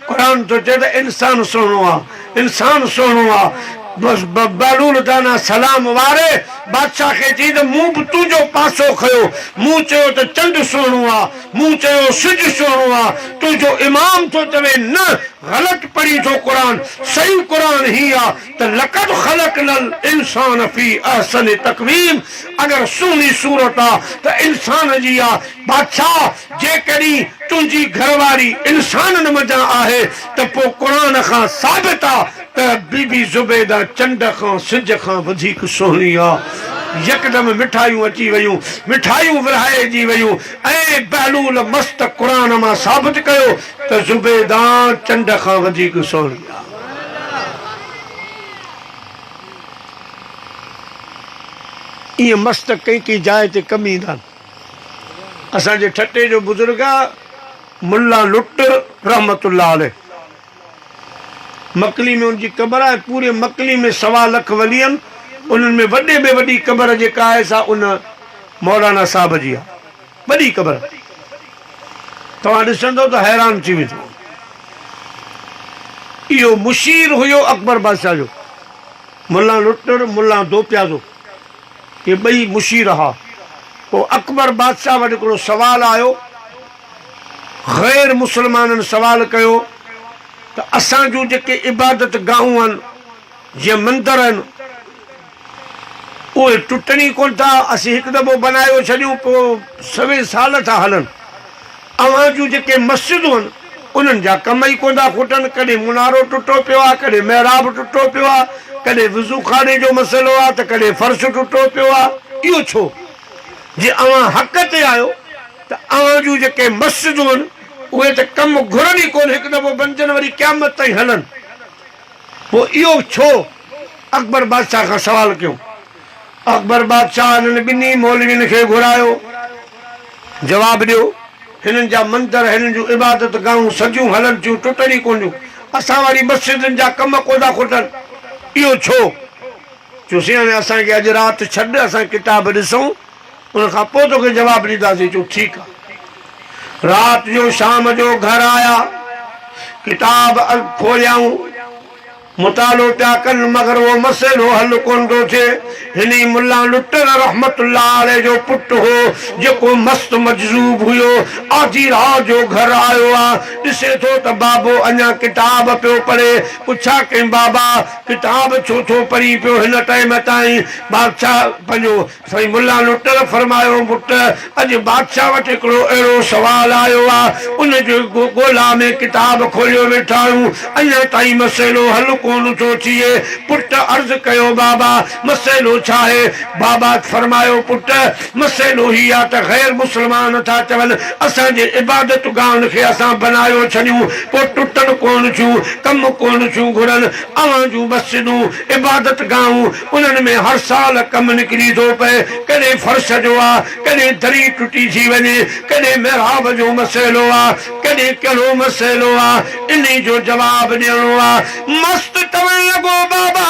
क़ुर थो चए त इंसान सुहिणो आहे, इंसान सुहिणो आहे। बस बहलूल दाना सलाम वारे बादशाह खे चई त मूं बि तुंहिंजो पासो खयो, मूं चयो त चंड सुहिणो आहे, मूं चयो सिॼ सुहिणो आहे, तुंहिंजो इमाम थो चवे न, ग़लति पढ़ी थो क़ुर, सही क़ुर ही आहे त लक़द ख़लक़नल इंसान फी अहसन तक़वीम। अगरि सुहिणी सूरत आहे त इंसान जी आहे। बादशाह जेकॾहिं तुंहिंजी घरवारी इंसाननि मंझां आहे त पोइ क़ुर खां साबित आहे त बीबी ज़ुबैदा चंड खां सिज खां वधीक सुहिणी आहे। यकदम मिठाइयूं अची वयूं, मिठाइयूं विरहाइजी वयूं ऐं बहलूल मस्त क़ुर मां साबित कयो त ज़ुबैदा चंड खां वधीक सुहिणी आहे। ये मस्त कई जाइ ते कम ईंदा आहिनि। असांजे ठटे जो बुज़ुर्ग आहे मुल्ला लुट रहमतुल्लाह अलैह, मकली में उनकी क़बर आहे। पूरे मकली में 1.25 लाख वली आहिनि। उन्हनि में वॾे में वॾी क़बर जेका आहे सा उन मौलाना साहब जी आहे, वॾी क़बर। तव्हां ॾिसंदो त हैरान थी वेंदो। इहो मुशीर हुयो अकबर बादशाह जो, मुल्ला लुटर मुल्ला दो प्याज़ो, ये ॿई मुशीर हुआ। पोइ अकबर बादशाह वटि हिकिड़ो सवाल आयो, ग़ैर मुस्लमाननि सवाल कयो त असां जूं जेके इबादत गाहूं आहिनि, जीअं मंदर आहिनि, उहे टुटणी कोन था। असीं हिकु दफ़ो बनायो छॾियूं, पोइ 100 साल था हलनि। अव्हां जूं जेके मस्जिदूं आहिनि उन्हनि जा कम ई कोन था खुटनि। कॾहिं मुनारो टुटो पियो आहे, कॾहिं महिराब टुटो पियो आहे, कॾहिं वज़ू खाने जो मसइलो आहे त कॾहिं फर्श टुटो पियो आहे। इहो छो? जे अव्हां हक़ ते आहियो त अव्हां जूं जेके मस्जिदूं आहिनि उहे त कम घुरनि ई कोन, हिकु दफ़ो बंदिजनि वरी क़यामत ताईं हलनि। पोइ इहो छो? अकबर बादशाह खां सवाल कयूं। अकबर बादशाह हिननि ॿिन्ही मौलवियुनि खे घुरायो, जवाबु ॾियो। हिननि जा मंदर, हिननि जूं इबादत गाहूं सॼियूं हलनि थियूं, टुटनि ई कोन थियूं। असां वारी मस्जिदुनि जा कम कोन था खुटनि। इहो छो? चयोसीं हाणे असांखे अॼु राति छॾ, असां किताब ॾिसूं, उन खां पोइ तोखे जवाबु ॾींदासीं। चयो ठीकु आहे। राति जो शाम जो घर आया, किताब खोलियाऊं, मुतालो पिया कनि, मगर उहो मसइलो हल कोन थो थिए। हिन मुल्ला लुटर रहमतुल्लाह अलैह जो पुटु हो जेको मस्त मजज़ूब हुयो, आधी रात जो घर आयो आहे। ॾिसे थो त बाबो अञा किताब पियो पढ़े। पुछा कई बाबा किताब छो थो पढ़ी पियो हिन टाइम ताईं? बादशाह पंहिंजो साईं मुल्ला लुटर फरमायो, पुट अॼु बादशाह वटि हिकिड़ो अहिड़ो सवाल आयो आहे, उन जो ॻोल्हा में किताब खोलियो वेठा आहियूं, अञा ताईं मसइलो हल कोन थो थिए। पुट अर्ज़ कयो बाबा मसइलो छा आहे? बाबा फरमायो पुट मसइलो ही आहे त ग़ैर मुस्लमान था चवनि असांजे इबादत गाहनि खे असां बनायो छॾियूं, पोइ टुटनि कोन थियूं, कम कोन थियूं घुरनि। अव्हां जूं मस्जिदूं इबादत गाहूं उन्हनि में हर साल कमु निकिरी थो पए। कॾहिं फर्श जो आहे, कॾहिं दरी टुटी थी वञे, कॾहिं महिराब जो मसइलो आहे, कॾहिं कहिड़ो मसइलो आहे। इन जो जवाबु ॾियणो आहे। मस्त चवण लॻो बाबा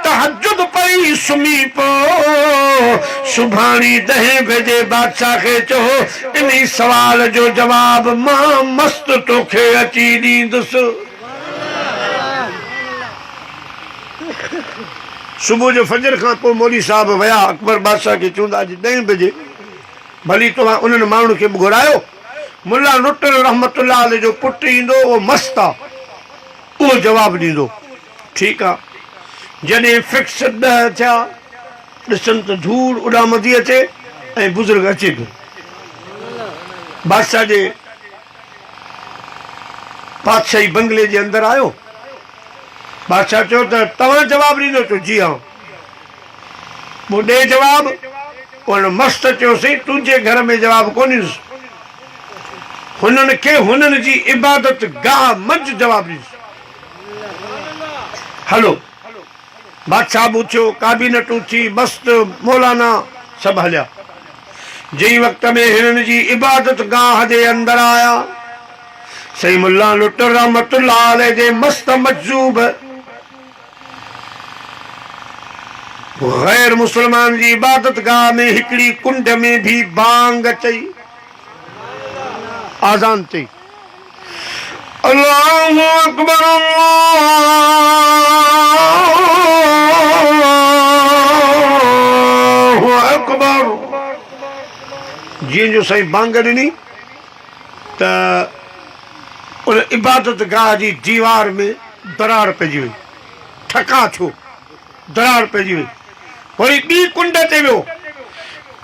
तहजुद पई सुम्ही पओ, सुभाणे 10 बजे बादशाह खे चओ इन सवाल जो जवाबु मां मस्त तोखे अची ॾींदुसि। सुबुह जो फजर खां पोइ मौली साहब विया अकबर बादशाह खे चवंदा अॼु 10 बजे भली तव्हां उन्हनि माण्हुनि खे बि घुरायो, मुल्ला लुटर रहमतुल्लाह अलैह जो पुटु ईंदो, उहो मस्तु आहे, उहो जवाबु ॾींदो। ठीकु आहे। जॾहिं फिक्स 10 थिया, ॾिसनि त धूड़ उॾामंदी अचे ऐं बुज़ुर्ग अचे पियो। बादशाह जे पातशाही बंगले जे अंदरि आयो। बादशाह चयो त तव्हां जवाबु ॾींदो? चयो जी हा। पोइ ॾे जवाबु। उन मस्त चयोसीं तुंहिंजे घर में जवाबु कोन ॾींदुसि, हुननि खे हुननि जी इबादत गाह मंझि जवाबु ॾींदुसि। हलो बादशाह बि उथियो, काबीनटूं थी, मस्त मौलाना सभु हलिया। जंहिं वक़्त में हिननि जी इबादत गाह जे अंदरि आया, सही मुल्ला लुटर रहमतुल्लाह अलैह जे मस्त मजज़ूब गैर मुसलमान जी इबादत गाह में हिकिड़ी कुंड में भी बांग चई, आज़ान थी, अल्लाहु अकबर अल्लाहु अकबर। जीअं जो साईं बांग ॾिनी त उन इबादत गाह जी दीवार में दरार पइजी वई। ठका छो? दरार पइजी वई। वरी ॿी कुंड ते वियो,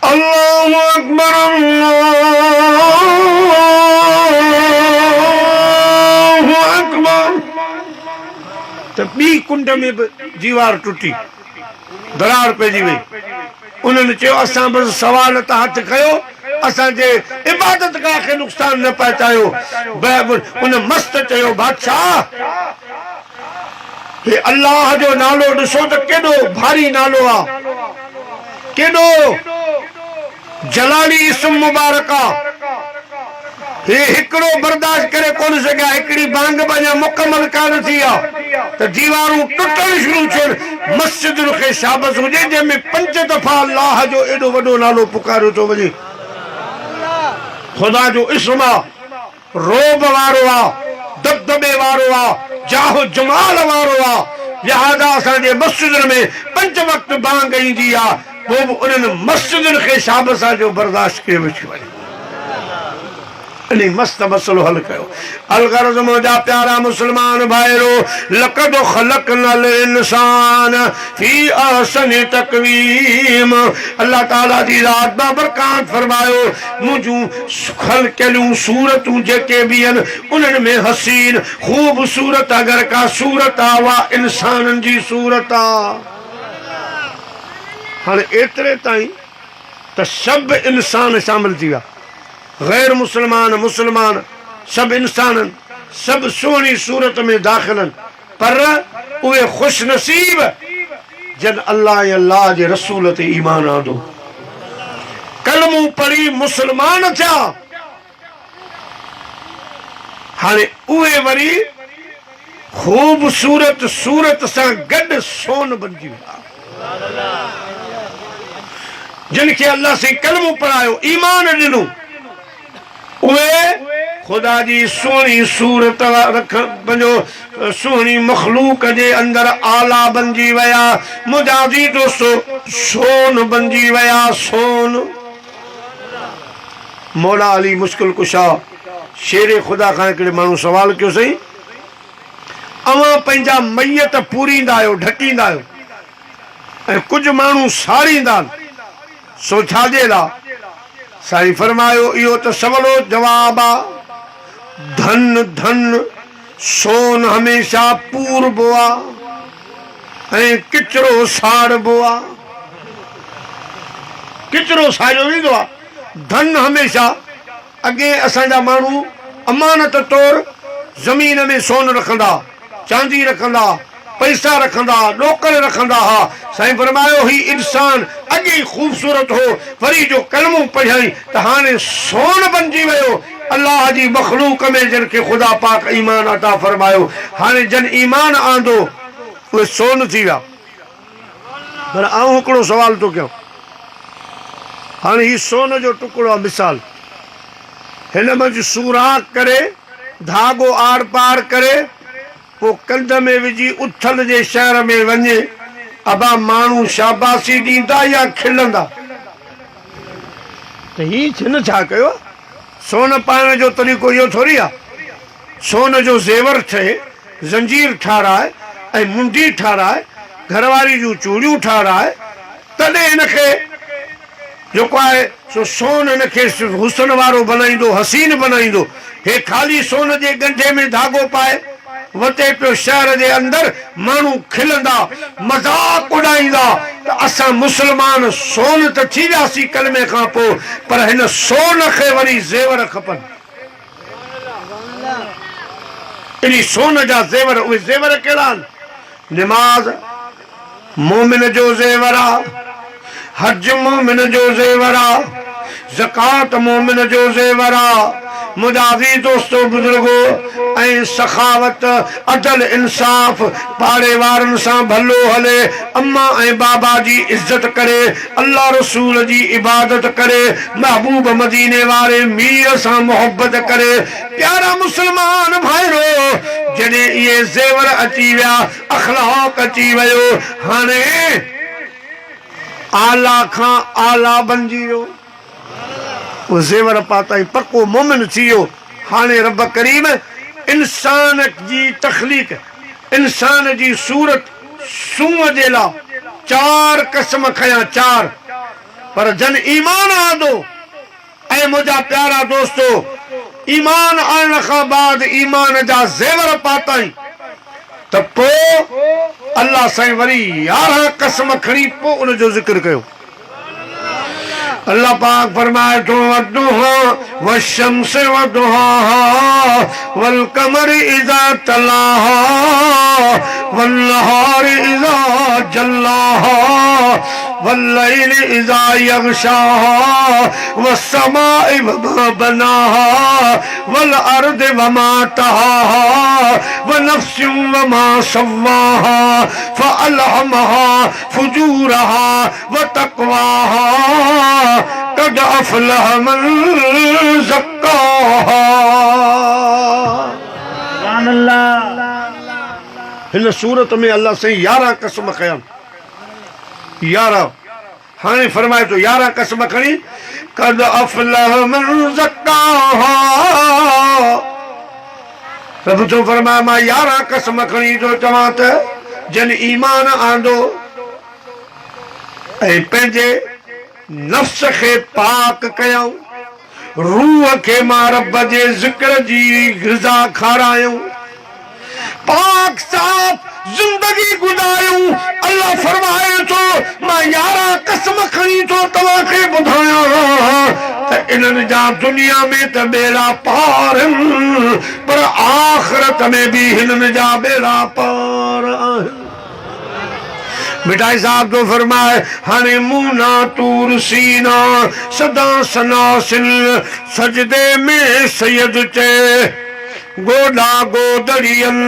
अल्लाहु अकबर अल्लाहु अकबर, त ॿी कुंड में बि दीवार टुटी, दरार पइजी वई। उन्हनि चयो असां बसि सवाल त हथु कयो, असांजे इबादत गाह खे नुक़सान न पहुचायो। उन मस्त चयो बादशाह हे अल्लाह जो नालो ॾिसो त केॾो भारी नालो आहे। केडो जलाली इसम मुबारका हे हिकड़ो बर्दाश्त करे कोन सघिया हिकड़ी बांग बजा मुकम्मल कान थी तो दीवारूं टुटण शुरू थियनि मस्जिद खे शाबस हुजे जंहिंमें 5 दफ़ा अल्लाह जो एडो वडो नालो पुकारियो थो वञे खुदा जो इस्म आहे रोब वारो आहे दबदबे वारो आहे जाहो जमाल वारो आहे लिहाज़ा असांजे मस्जिद में 5 वक़्त बांग ईंदी आहे पोइ बि उन्हनि मस्जिद खे शाबस जो बर्दाश्त कयो वेठी वञे मस्त मसलो हल कयो अलगर्ज मुंहिंजा प्यारा मुसलमान भाइरो लक़द ख़लक़नल इंसान फी अहसनि तक़वीम अल्लाह ताला जी रात बाबरकात फरमायो मुंहिंजूं ख़लक़ियलूं सूरतूं जेके बि आहिनि उन्हनि में हसीन ख़ूबसूरत अगरि का सूरत आहे उहा इंसाननि जी सूरत आहे हाणे एतिरे ताईं त सभु इंसान शामिल थी विया गैर मुसलमान मुसलमान सब इंसान सब सोहनी सूरत में दाखिल पर उहे खुश नसीब जन अल्लाह जे रसूल ते ईमान आंदो कलमू पढ़ी मुसलमान थिया हाणे उहे वरी खूबसूरत सूरत सां गॾु सोन बणिजी विया जिन खे अल्लाह से कलमो पढ़ायो ईमान ॾिनो उहे खुदा जी सोहनी सूरत रख पंहिंजो सोहनी मखलूक जे अंदर आला बणिजी विया मुजाजी दोस्तो सोन बणिजी विया सोन मौला अली मुश्किल कुशा शेरे खुदा खां हिकिड़े माण्हू सवाल कयो सही अवां पंहिंजा मैयत पूरींदा आहियो ढकींदा आहियो ऐं कुझु माण्हू साड़ींदा आहिनि सो छाजे लाइ साईं फरमायो इहो त सवलो जवाब आहे धन धन सोन हमेशा पूरबो आहे ऐं किचरो साड़बो आहे किचरो साड़ियो वेंदो आहे धन हमेशा अॻे असांजा माण्हू अमानत तौर ज़मीन में सोन रखंदा चांदी रखंदा पैसा रखंदा ॾोकर रखंदा हा साईं फरमायो ही इंसान अॻे ख़ूबसूरत हो वरी जो कलमो पढ़ियई त हाणे सोन बणिजी वियो अल्लाह जी मखलूक में जिन खे ख़ुदा पाक ईमान अता फरमायो हाणे जन ईमान आंदो उहे सोन थी विया पर आऊं हिकिड़ो सवाल थो कयां हाणे ही सोन जो टुकड़ो आहे मिसाल हिन मंझि सुराख करे धागो आर पार करे पोइ कंध में विझी उथल जे शहर में वञे अबा माण्हू शाबाशी ॾींदा या खिलंदा त ही छिन छा कयो सोन पाइण जो तरीक़ो इहो थोरी आहे सोन जो ज़ेवर ठहे ज़ंजीर ठाराए ऐं मुंडी ठाराए घरवारी जूं चूड़ियूं ठाराए तॾहिं हिनखे जेको आहे सो सोन हिनखे हुसन वारो बनाईंदो हसीन बनाईंदो हे ख़ाली सोन जे ॻंढे में धागो पाए वते पियो शहर जे अंदर माण्हू खिलंदा मज़ाक उॾाईंदा त असां मुस्लमान सोन त थी वियासीं कलमे खां पोइ पर हिन सोन खे वरी ज़ेवर खपनि इन सोन जा ज़ेवर उहे ज़ेवर कहिड़ा आहिनि निमाज़ मोमिन जो ज़ेवर आहे हज मोमिन जो ज़ेवर आहे ज़कात मोमिन जो ज़ेवर आहे मुजाजी दोस्तो बुजुर्गो ऐं सखावत अदल इंसाफ़ पाड़े वारनि सां भलो हले अम्मा ऐं बाबा जी इज़त करे अल्लाह रसूल जी इबादत करे महबूब मदीने वारे मीर सां मोहब्बत करे प्यारा मुसलमान भाइरो जॾहिं इहे ज़ेवर अची विया अखलाक अची वियो हाणे आला खां आला बणिजी वियो वो ज़ेवर पाताई पक्को मोमिन थी वियो हाणे रब करीम इंसान जी तख़लीक़ इंसान जी सूरत सूंहं जे लाइ 4 कसम खयां 4 पर जन ईमान आंदो ऐं मुंहिंजा प्यारा दोस्तो ईमान आणण खां बाद ईमान जा ज़ेवर पाताई त पोइ अल्लाह साईं वरी 11 कसम खणी पोइ उन जो ज़िक्र कयो अल्लाह पाक फरमाए तो वद्दुहा वशम्स वदुहाहा वल कमर इज़ा तलाहा वल नहार इज़ा जल्लाहा वल्लैल इज़ा यग़शाहा वस्समाइ वमा बनाहा वल अर्द वमा तहाहा वनफ्सिन वमा सव्वाहा फअल्हमहा फुजूरहा वतक़वाहा कद अफ़लह मन ज़क्काहा। हिन सूरत में अल्लाह से 11 कसम कया, 11 हाणे फरमाए तो 11 कसम खणी कद अफ़लह मन ज़क्काहा। रब तो फरमाए मां 11 कसम खणी तो चवां त जन ईमान आंदो ऐं पंहिंजे नफ्स खे पाक कयऊं, रूह खे मां रब जे ज़िक्र जी ग़िज़ा खारायूं, पाक साफ़ जिंदगी गुज़ारियूं। अल्लाह फरमाए तो मां 11 कसम खणी तो तव्हांखे ॿुधायां त इन्हनि जा दुनिया में त बेड़ा पार आहिनि, पर आख़िरत में भी हिननि जा बेड़ा पार आहिनि। मिठाई साहब तो फरमाए हाणे मूना तूर सीना सदा सनासिल सजदे में सैयद चे गोदा गोदड़ियन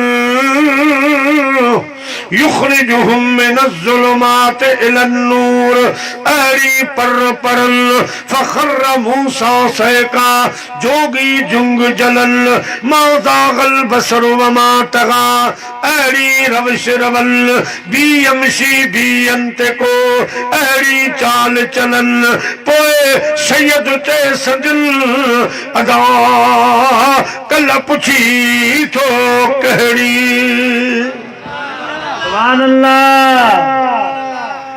युखरिजुहुम मिनज़्ज़ुलुमात इलन्नूर। अड़ी पर परल फ़ख़र मूसा सैका जोगी जुंग जलल माज़ागल बसर वमा तगा। अड़ी रवश रवल बी यमशी बी अंतको अड़ी चाल चलन पोए सैयद ते सजल अदा कल पुछी तो कहड़ी।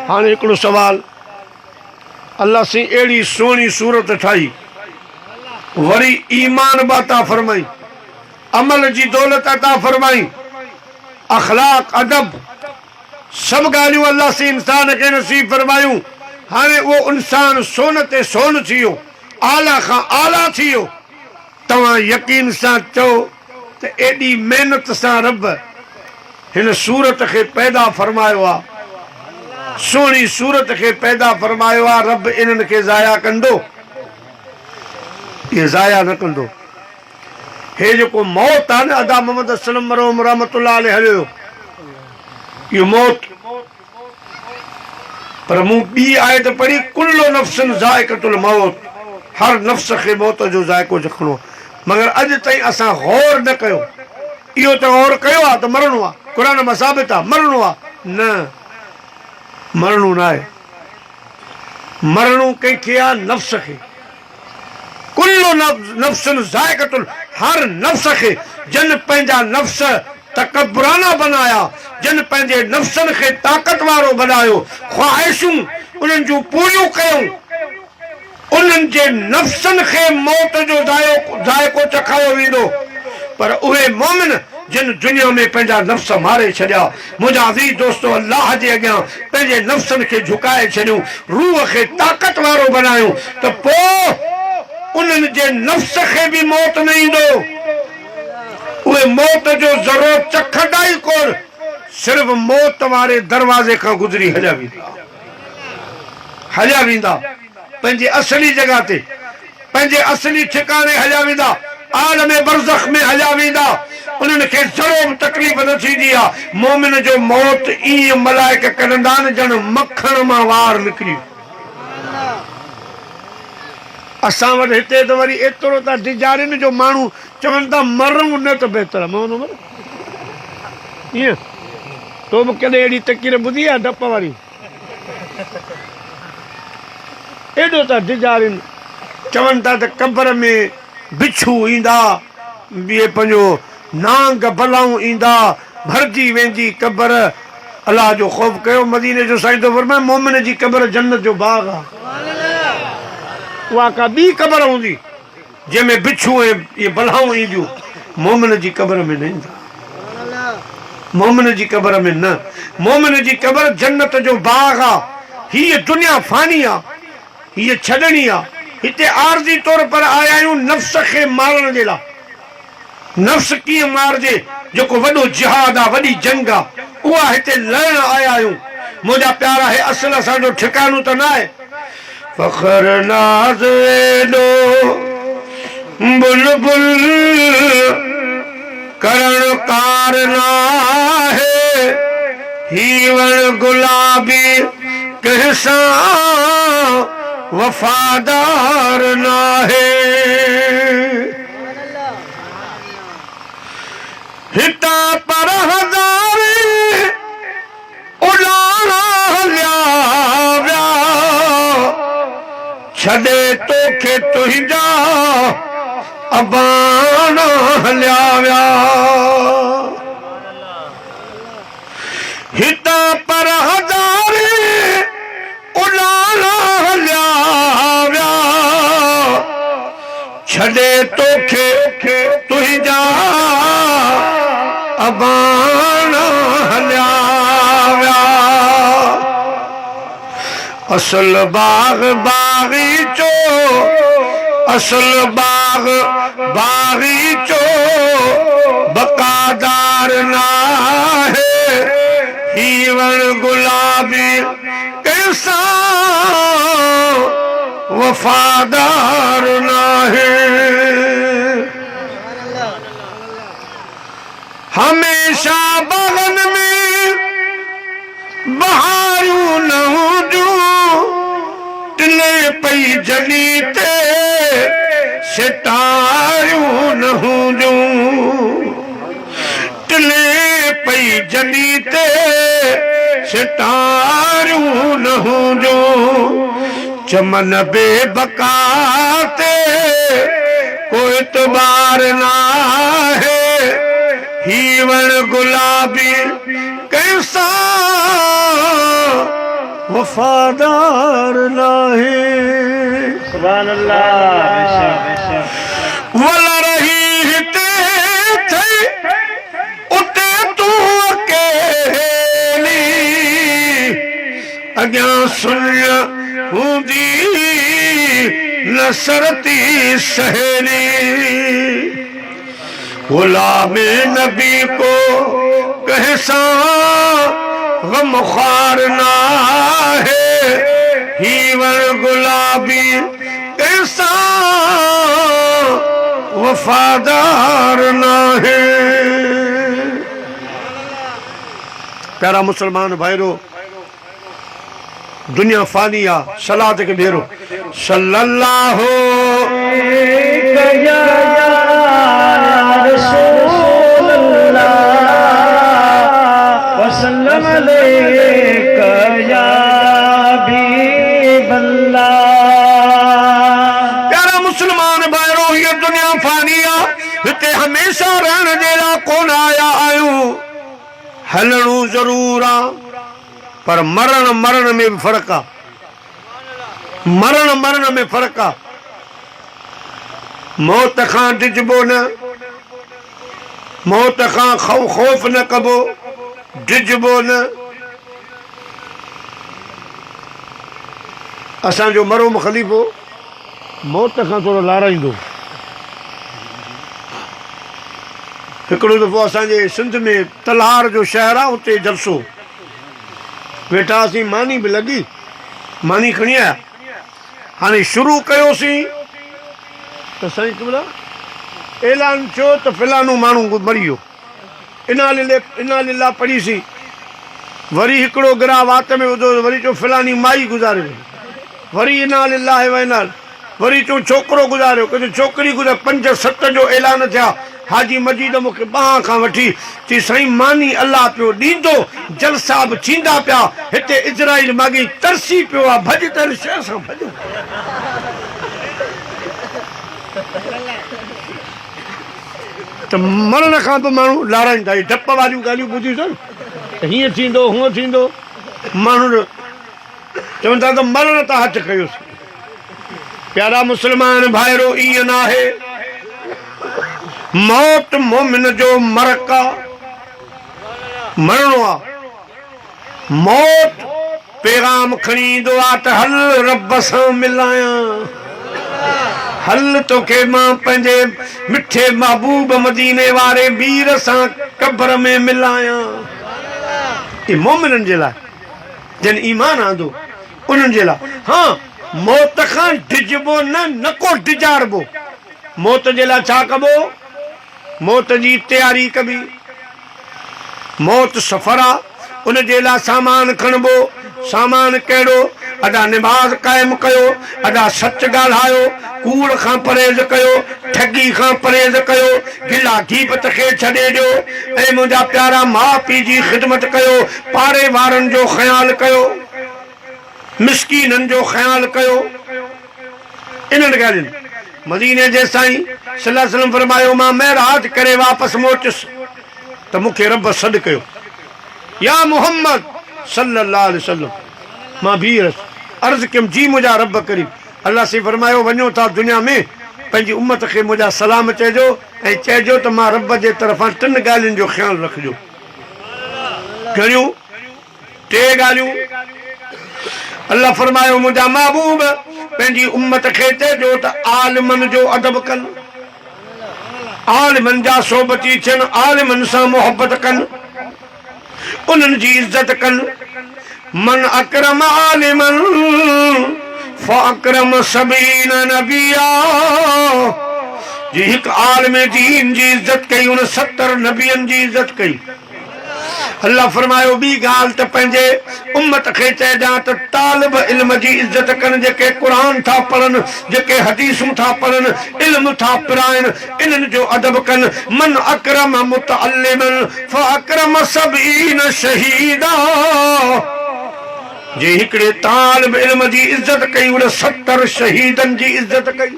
हाणे हिकिड़ो सवाल, अल्लाह से अहिड़ी सोणी सूरत ठाही, वरी ईमान बाता फरमाई, अमल जी दौलत अता फरमाई, अखलाक अदब सब ॻाल्हियूं अल्लाह से इंसान खे नसीब फरमायूं। हाणे उहो इंसान सोन ते सोन थी वियो, आला खां आला थी वियो। तव्हां यकीन सां चओ त एॾी महिनत सां रब हिन सूरत खे पैदा फरमायो आहे, सोणी सूरत खे पैदा फरमायो आहे। रब इन्हनि खे ज़ाया कंदो? ये ज़ाया न कंदो। हे जेको मौत आहे न, अदा मोहम्मद असलम मरहूम रहमतुल्लाह अलैह हलियो, इहो मौत। पर मूं ॿी आयत पढ़ी कुल्लु नफ्सिन ज़ाइक़तुल मौत, हर नफ़्स खे मौत जो ज़ाइक़ो चखणो। मगर अॼु ताईं असां गौर न कयो। इहो त गौर कयो आहे त मरणो आहे, क़ुर में साबित आहे मरणो आहे। न, मरणो न आहे। मरणो कंहिंखे आहे? नफ़्स खे। कुल्लु नफ्सिन ज़ाइक़तुल, हर नफ़्स खे जिन पंहिंजा नफ़्स तकबुराना बनाया, जिन पंहिंजे नफ़्सनि खे ताक़त वारो बनायो, ख़्वाहिशूं उन्हनि जूं पूरियूं कयूं, उन्हनि जे नफ़्सनि खे मौत जो ज़ाइक़ो चखायो वेंदो। पर उहे मोमिन जिन दुनिया में पंहिंजा नफ़्स मारे छॾिया, मुंहिंजा अज़ीज़ दोस्तो, अल्लाह जे अॻियां पंहिंजे नफ़्सनि खे झुकाए छॾियूं, रूह खे ताक़त वारो बनायूं, त पोइ उन्हनि जे नफ़्स खे बि मौत न ईंदो। उहे मौत जो ज़रो चखंदा ई कोन, सिर्फ़ मौत वारे दरवाज़े खां गुज़री हलिया वेंदा, पंहिंजे असली जॻह ते, पंहिंजे असली ठिकाने हलिया वेंदा, आलम बरज़ख में हलिया वेंदा। उन्हनि खे ज़रो बि तकलीफ़ न थींदी आहे। मोमिन जो मौत ईअं मलाइक करंदा आहिनि ॼण मखण मां वार निकिरी। असां वटि हिते त वरी एतिरो था डिजारिन जो माण्हू चवनि था मरूं न त बहितर आहे। ईअं तो बि कॾहिं अहिड़ी तकीर ॿुधी आहे डप वारी? एॾो था डिजारिन, चवनि था त क़बर में बिछू ईंदा, ॿिए पंहिंजो नांग भलाऊं ईंदा, भरिजी वेंदी क़बर। अलाह जो ख़ौफ़ कयो। मदीने जो साईं तो फरमाए मोमिन जी क़बर जन्नत जो बाग़ आहे। उहा का ॿी क़बर हूंदी जंहिंमें बिछू ऐं इहे भलाऊं ईंदियूं, मोमिन जी क़बर में न ईंदा। मोमिन जी क़बर में न, मोमिन जी क़बर जन्नत जो बाग़ आहे। हीअ दुनिया फानी आहे, हीअ छॾणी आहे। हिते आरज़ी तौर पर आया आहियूं नफ़्स खे मारण जे लाइ। नफ़्स कीअं मारिजे, जेको वॾो जिहाद आहे, वॾी जंग आहे, उहा हिते लड़ण आया आहियूं। मुझा प्यारा है असल असांजो ठिकानो त ना है फखर नाज़ एॾो बुलबुल करण कार ना है हीवण गुलाबी कहसा वफादार ना है हिता पर हज़ारे उड़ाना हलिया छॾे तोखे तुंहिंजा अबान हलिया विया हिता पर हज़ारे उड़ाना हलिया विया छॾे तोखे तुंहिंजा अबान हलिया विया असल बाग बागीचो असल बाग बागीचो बकादार ना है हीवण गुलाबी कैसा वफादार ना है हमेशा बगन में बहारूं न हुजूं टिले पई जनी ते सितारूं न हुजूं टिले पई जनी ते सितारूं न हुजूं चमन बेबकाते कोई एतबार ना है हीवण गुलाबी कैसा वफादार ना है सुभान अल्लाह वल रही हिते थे उते तू अकेली अॻियां सुन हूंदी नसरती सहेली गुलाम नबी को कहसा गम ख्वार ना है हीवण गुलाबी कैसा वफादार ना है प्यारा मुसलमान भाईरो दुनिया फानिया सलात के भेरो सल्लल्लाहु या रसूल अल्लाह वसल्लम अलैका या हबीबल्लाह प्यारा मुसलमान भाईरो ये दुनिया फानिया हिते हमेशा रहण जेड़ा कोन आया आयूं हलणो जरूर आ पर मरण मरण में भी फर्क आ मरण में फर्क आ मौत खां डिजबो न मौत खां खौफ न कबो डिजबो न असांजो मरूम ख़लीफ़ो मौत खां थोरो लाराईंदो हिकिड़ो दफ़ो असांजे सिंध में तलहार जो शहर आहे उते जलसो वेठा हुआसीं मानी बि लॻी मानी खणी आया हाणे शुरू कयोसीं त साईं क़िबला ऐलान थियो त फलाणो माण्हू मरी वियो इना लिला पढ़ीसीं वरी हिकिड़ो गिरा वात में विधो वरी चयो फलाणी माई गुज़ारे वई वरी इना लिला वञा वरी चयो छोकिरो गुज़ारियो किथे छोकिरी गुज़ारे 5-7 जो ऐलान थिया हाजी मजीद मूंखे ॿांह खां वठी चई साईं मानी अलाह पियो ॾींदो जलसा बि थींदा पिया हिते इज़राइल माॻी तरसी पियो आहे भॼ त शइ सां भॼ त मरण खां पोइ माण्हू लाराईंदा डप वारियूं ॻाल्हियूं ॿुधियूं अथनि त हीअं थींदो हूअं थींदो माण्हू चवनि था त मरण त हथु कयोसीं प्यारा मुसलमान भाइरो ईअं न आहे मौत मोमिन जो मरका मरणो आहे मौत पैगाम खणी ईंदो आहे त हल रब सां मिलायां हल तोखे मां पंहिंजे मिठे महबूब मदीने वारे वीर सां कब्र में मिलायां ये मोमिननि जे लाइ जन ईमान आंदो उन्हनि जे लाइ। हाँ, मौत खां डिॼबो न को डिॼारबो। मौत जे लाइ छा कबो? मौत जी तयारी कबी। मौत सफ़र आहे, उन जे लाइ सामान खणबो। सामान कहिड़ो? अदा निमाज़ क़ाइमु कयो, अदा सच ॻाल्हायो, कूड़ खां परहेज़ कयो, ठगी खां परहेज़ कयो, गिला गीबत खे छॾे ॾियो, ऐं मुंहिंजा प्यारा माउ पीउ जी ख़िदमत कयो, पाड़े वारनि जो ख़्यालु कयो, मिसकीननि जो ख़्यालु कयो। इन्हनि ॻाल्हियुनि मदीने जे साईं सल्लल्लाहु अलैहि वसल्लम फरमायो, मां महराज करे वापसि मोटियुसि त मूंखे रब सॾु कयो, या मोहम्मद सल्लल्लाहु अलैहि वसल्लम। मां बीहरसि, अर्ज़ु कयुमि, जी मुंहिंजा रब करीम। अल्लाह से फरमायो, वञो था दुनिया में पंहिंजी उम्मत खे मुंहिंजा सलाम चइजो ऐं चइजो त मां रब जे तरफ़ां 3 ॻाल्हियुनि जो ख़्यालु रखिजो। कहिड़ियूं? 3 ॻाल्हियूं। अल्लाह फरमायो, मुंहिंजा महबूब पंहिंजी उम्मत खे चइजो त आलिमनि जो अदब कनि, आलिमनि जा सोबती थियनि, आलिमनि सां मोहबत कनि, उन्हनि जी इज़त कनि। मन अकरम आलिमन फ़अकरम सबीन नबिया। जी हिकु आलिम दीन जी इज़त कई, उन 70 नबियनि जी इज़त कई। अल्लाह फरमायो, ॿी ॻाल्हि त पंहिंजे उम्मत खे चइजां त तालिब इल्म जी इज़त कनि, जेके क़ुरान था पढ़नि, जेके हदीसूं था पढ़नि, इल्म था पिराइनि, इन्हनि जो अदब कनि। मन अकरम मुतअल्लिमन फ़अकरम सबईन शहीदा। जे हिकिड़े तालिब इल्म जी इज़त कई, उन 70 शहीदनि जी इज़त कई।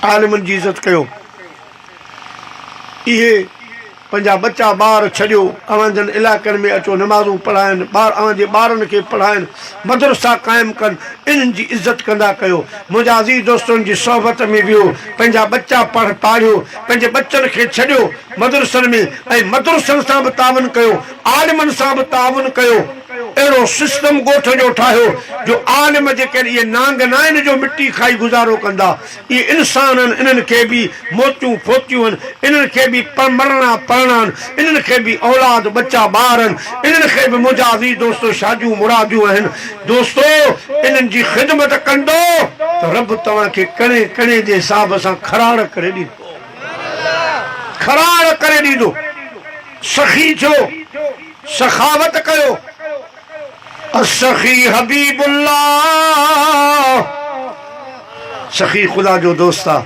आलिमनि जी इज़त कयो। इहे पंहिंजा बच्चा ॿार छॾियो, अवांजनि इलाइक़नि में अचो, नमाज़ूं पढ़ाइनि, अवांजे ॿारनि खे पढ़ाइनि, मदरसा क़ाइमु कनि, इन्हनि जी इज़त कंदा कयो। मुंहिंजा अज़ीज़ दोस्तनि जी सोहबत में वियो, पंहिंजा बच्चा पाढ़ियो, पंहिंजे बच्चनि खे छॾियो मदरसनि में, ऐं मदरसनि सां बि तावन कयो, आलिमनि सां बि तावन कयो। अहिड़ो सिस्टम ॻोठ जो ठाहियो जो आलिम जेके इहे नांग न आहिनि जो मिटी खाई गुज़ारो कंदा, इहे इंसान आहिनि, इन्हनि खे बि मोतियूं फोतियूं आहिनि, इन्हनि खे बि मरणा पढ़णा आहिनि, इन्हनि खे बि औलाद बच्चा ॿार आहिनि, इन्हनि खे बि मुंहिंजा अज़ीज़ दोस्तो शादियूं मुरादियूं आहिनि। दोस्तो, इन्हनि जी ख़िदमत कंदो त रब तव्हांखे कणे कणे जे हिसाब सां खराड़ करे ॾींदो, खराड़ करे ॾींदो। सखी थियो, सखावत कयो। सखी हबीबुल्लाह, सखी खुदा जो दोस्त आहे।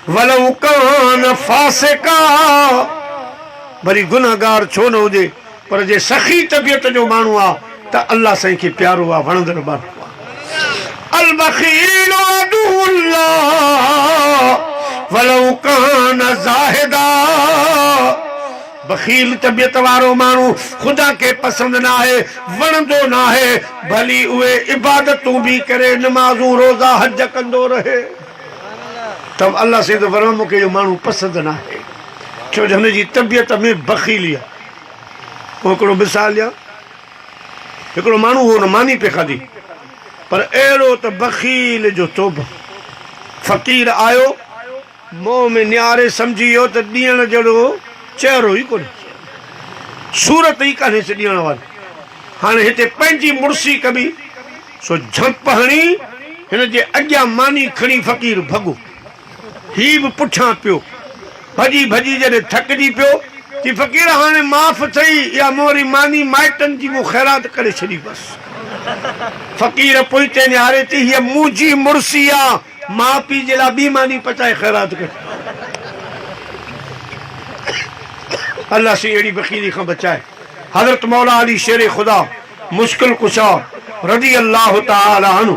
वलौ कान फासिका, वरी गुनहगार छो न हुजे, पर जे सखी तबियत जो माण्हू आहे त अल्लाह साईं खे प्यारो आहे, वणंदड़ माण्हू आहे। अल बखील अदुल्लाह वलौ कान ज़ाहिदा। बखील तबियत वारो माण्हू ख़ुदा खे पसंदि न आहे, वणंदो न आहे, भली उहे इबादतूं बि करे, नमाज़ूं रोज़ा हज कंदो रहे, तब अल्लाह से फरमायो मूंखे इहो माण्हू पसंदि न आहे, छो जो हुनजी तबियत में बखीली आहे। हिकिड़ो मिसाल ॾियां, हिकिड़ो माण्हू हो न मानी पे खाधी, पर अहिड़ो त बखील जो तौबा। फ़क़ीर आयो, मुंहं में नियारे सम्झी वियो त ॾियण जहिड़ो चेहरो ई कोन्हे, सूरत ई कान्हे से ॾियण वारी। हाणे हिते पंहिंजी मुड़सी कबी, सो झंप हणी हिन जे अॻियां मानी खणी फ़क़ीर भॻो, ही बि पुठियां पियो, भॼी भॼी जॾहिं थकिजी पियो कि फ़क़ीर हाणे माफ़ थई, इहा मोरी मानी माइटनि जी मूं ख़ैरात करे छॾी बसि। फ़क़ीर पोइते निहारे थी, हीअ मुंहिंजी मुड़सी आहे, माउ पीउ जे लाइ ॿी मानी पचाए ख़ैरात करे। अल्लाह से अहिड़ी बखीली खां बचाए। हज़रत मौला अली शेर ख़ुदा मुश्किल कुशा रज़ी अल्लाह तआला अन्हु,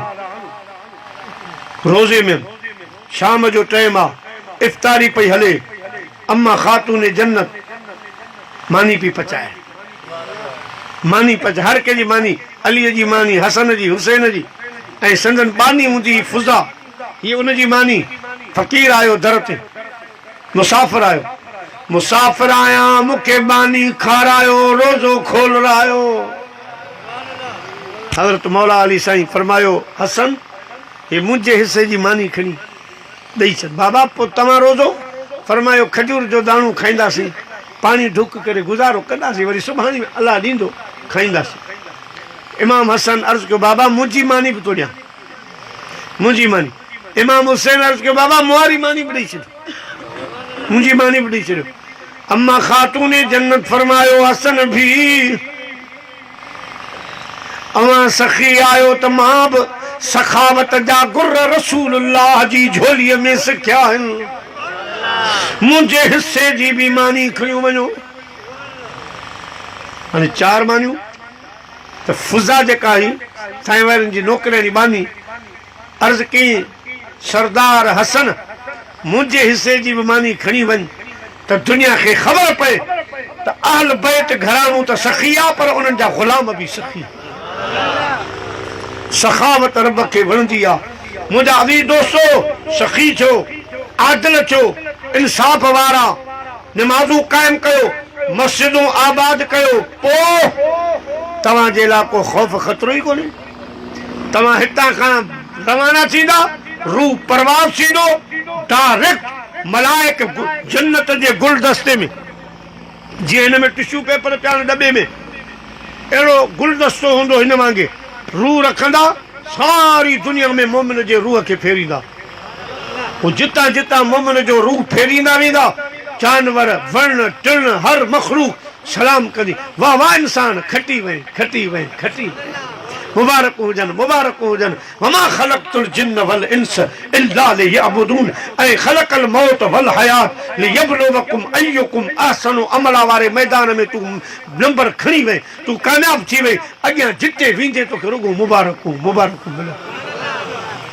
रोज़े में शाम जो टाइम आहे, इफ़्तारी पई हले, अम्मा ख़ातून जन्नत मानी पई पचाए, मानी पचाए, हर कंहिंजी मानी, अलीअ जी मानी, हसन जी, हुसैन जी, ऐं संदन बानी हूंदी फुज़ा, हीअ उनजी मानी। फ़क़ीर आयो दर ते, मुसाफ़िर आयो, मुसाफ़िर आहियां मूंखे मानी खारायो, रोज़ो खोलरायो। हज़रत मौला अली साईं फरमायो, हसन हे मुंहिंजे हिसे जी मानी खणी ॾेई छॾ। बाबा पोइ तव्हां रोज़ो? फरमायो खजूर जो दाणो खाईंदासीं, पाणी ढुक करे गुज़ारो कंदासीं, वरी सुभाणे अलाह ॾींदो खाईंदासीं। इमाम हसन अर्ज़ कयो बाबा मुंहिंजी मानी बि थो ॾियां, मुंहिंजी मानी। इमाम हुसैन अर्ज़ कयो बाबा मुहारी मानी बि ॾेई छॾियो, मुंहिंजी मानी बि ॾेई छॾियो। अम्मा ख़ातून जन्नत फरमायो हसन भी अवां सखी आयो त मां बि सखावत जा गुर रसूलुल्लाह जी झोलीअ में सिखिया आहिनि, मुंहिंजे हिस्से जी बि मानी खणियो वञो। हाणे 4 मानियूं त फुज़ा जेका हुई साईं वारनि जी नौकिराणी बानी अर्ज़ कई सरदार हसन मुंहिंजे हिस्से जी बि मानी खणी वञ त दुनिया खे ख़बर पए त अहल बैत घराणो त सखी आहे पर उन्हनि जा ग़ुलाम बि सखी। सखावत रब खे वणंदी आहे। मुंहिंजा अज़ीज़ दोस्तो सखी छो, आदिल छो, इंसाफ़ वारा, निमाज़ूं क़ाइमु कयो, मस्जिदूं आबाद कयो, पोइ तव्हांजे लाइ को ख़ौफ़ ख़तरो ई कोन्हे। तव्हां हितां खां रवाना थींदा, रूह परवाज़ थींदो डायरेक्ट मलाइक जन्नत जे गुलदस्ते में, जीअं हिन में टिशू पेपर पिया आहिनि दॿे में, अहिड़ो गुलदस्तो हूंदो हिन वांगुरु। रूह रखंदा सारी दुनिया में मोमिन जे रूह खे फेरींदा। पोइ जितां जितां मोमिन जो रूह फेरींदा वेंदा जानवर वण टिण हर मखलूक सलाम कंदी, वाह वाह इंसान खटी वई खटी वई खटी वई, मुबारक हुजनि मुबारक हुजनि। वमा ख़लक़तुल जिन्न वल इंस इल्ला लियअबुदून ऐं ख़लक़ल मौत वल हयात लियब्लुवकुम अय्युकुम अहसनु अमला वारे मैदान में तूं नंबर खणी वई, तूं कामयाब थी वई। अॻियां जिते वेंदे तोखे रुगो मुबारक मुबारक मिले।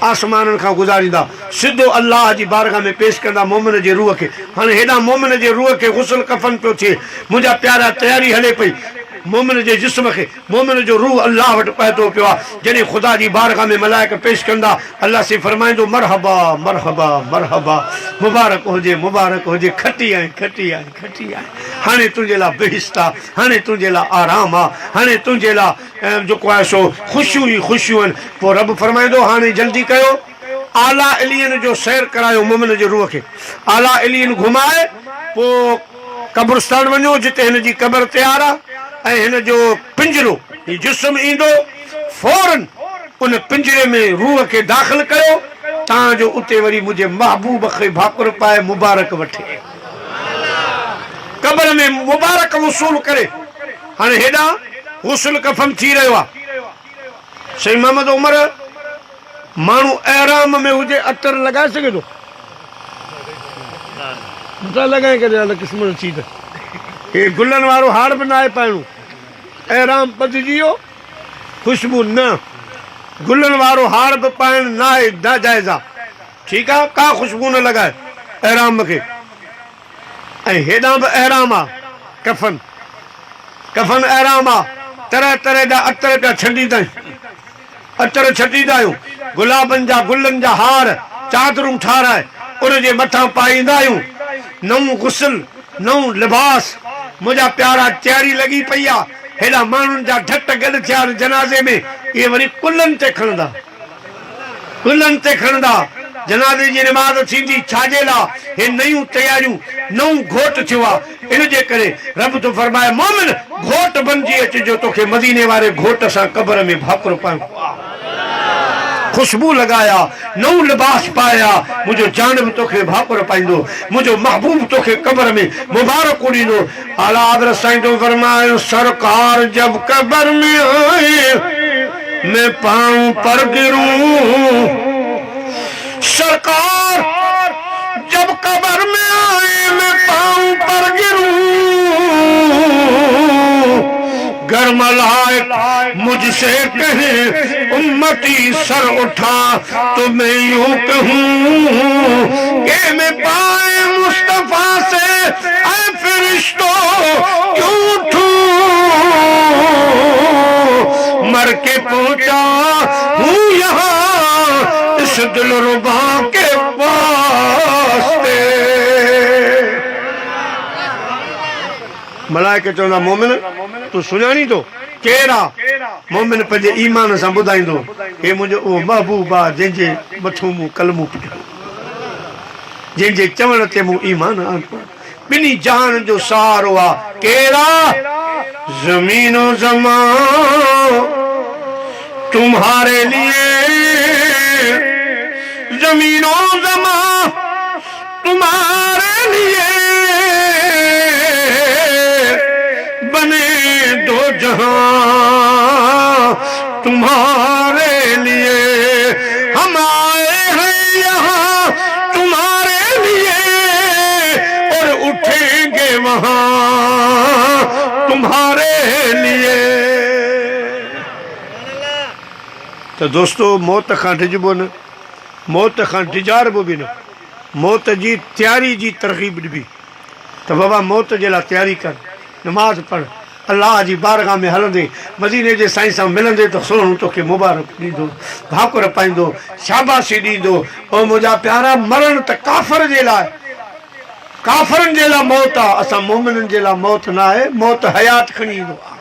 आसमाननि खां गुज़ारींदा सिधो अल्लाह जी बारगाह में पेश कंदा मोमिन जे रूह खे। हाणे हेॾां मोमिन जे रूह खे गुस्ल कफ़न पियो थिए, मुंहिंजा प्यारा तयारी हले पई। मोमिन जे जिस्म खे मोमिन जो रूह अल्लाह वटि पहुतो पियो आहे। जॾहिं ख़ुदा जी बारगाह में मलाइक पेश कंदा अल्लाह से फरमाईंदो मरहबा मरहबा मरहबा, मुबारक हुजे मुबारक हुजे, खटी आई खटी आई खटी आई। हाणे तुंहिंजे लाइ बेहिस्त आहे, हाणे तुंहिंजे लाइ आराम आहे, हाणे तुंहिंजे लाइ जेको आहे सो ख़ुशियूं ई ख़ुशियूं आहिनि। पोइ रब फरमाईंदो हाणे जल्दी कयो, आला इलियन जो सैर करायो मोमिन जे रूह खे। आला इलियन घुमाए पोइ कब्रिस्तान वञो जिते हिन जी क़बर तयारु आहे ऐं हिन जो पिंजरो ही जिस्म ईंदो, फौरन उन पिंजरे में रूह खे दाख़िल कयो तांजो उते वरी मुंहिंजे महबूब खे भाकुर पाए मुबारक वठे, क़बर में मुबारक वसूल करे। हाणे हेॾां गुस्ल कफ़न थी रहियो आहे। सही मोहम्मद उमर माण्हू एहराम में हुजे अतर लॻाए सघे थो? नथा लॻाए करे अलॻि क़िस्म जी त हे गुलनि वारो हार बि न आहे पाइणो। एहराम पदिजी वियो, ख़ुशबू न, गुलनि वारो हार बि पाइणु न आहे, नाजाइज़ आहे। ठीकु आहे, का ख़ुशबू न लॻाए एहराम खे। ऐं हेॾां बि एहराम आहे, कफ़न कफ़न एहराम आहे। तरह तरह जा अतर पिया छॾींदा आहियूं, अतर छॾींदा आहियूं, गुलाबनि जा गुलनि जा हार चादरूं ठाराए उनजे मथां पाईंदा आहियूं। नऊं गुस्ल नऊं लिबास, मुंहिंजा प्यारा तयारी लॻी पई आहे। हेॾा माण्हुनि जा ढट गॾु थिया जनाज़े में, इहे वरी कुलनि ते खणंदा, कुलनि ते खणंदा। जनाज़े जी निमाज़ थींदी छाजे लाइ? हे नयूं तयारियूं, नऊं घोट थियो आहे। इन जे करे रब तो फरमाए मोमिन घोट बणिजी अचिजो, तोखे मदीने वारे घोट सां क़बर में भाकुर पायूं, खुशबू लगाया, नऊ लिबास पाया, मुझे जान में तोखे भाकुर पाइंदो, मुझे महबूब तोखे कब्र में मुबारक ॾींदो। आला हज़रत साईं तो फरमायो सरकार जब कब्र में आए मैं पाऊं पर गिरूं, सरकार जब कब्र में आए मैं पाऊं पर गिरूं, घर मलाइक मुझसे कहे उम्मती सर उठा तो मैं यूं कहूं कि मैं पाए मुस्तफा से ऐ फरिश्तों क्यों उठूं, मर के पहुंचा हूँ यहाँ इस दिलरुबा के वास्ते। मलाइका चवंदा मोमिन तू सुञाणी तो केरु आहे? मोमिन पंहिंजे ईमान सां ॿुधाईंदो हे मुंहिंजो उहो महबूब आहे जंहिंजे मथां मूं कलमो पियो, जंहिंजे चवण ते मूं ईमान आणियो, ॿिन्ही जहान जो सहारो आहे। केरु आहे? जमीनो जमान तुम्हारे लिए, जमीनो जमान तुम्हारे लिए, बने दो जहां तुम्हारे लिए। हम आए हैं यहाँ तुम्हारे लिए और उठेंगे वहां तुम्हारे लिए। तो दोस्तों मौत खां डिजबो न, मौत खां डिजारबो भी न, मौत जी तैयारी जी तरगीब ॾिबी त बाबा मौत जे लाइ तैयारी कर, नमाज पढ़, अल्लाह जी बारगाह में हलंदे मदीने जे साईं सां मिलंदे त सोन तोखे मुबारक ॾींदो, भाकुर पाईंदो, शाबाशी ॾींदो। ओ मुंहिंजा प्यारा मरण त काफ़र जे लाइ, काफ़रनि जे लाइ मौत आहे, असां मोमिननि जे लाइ मौत न आहे। मौत हयात खणी ईंदो आहे,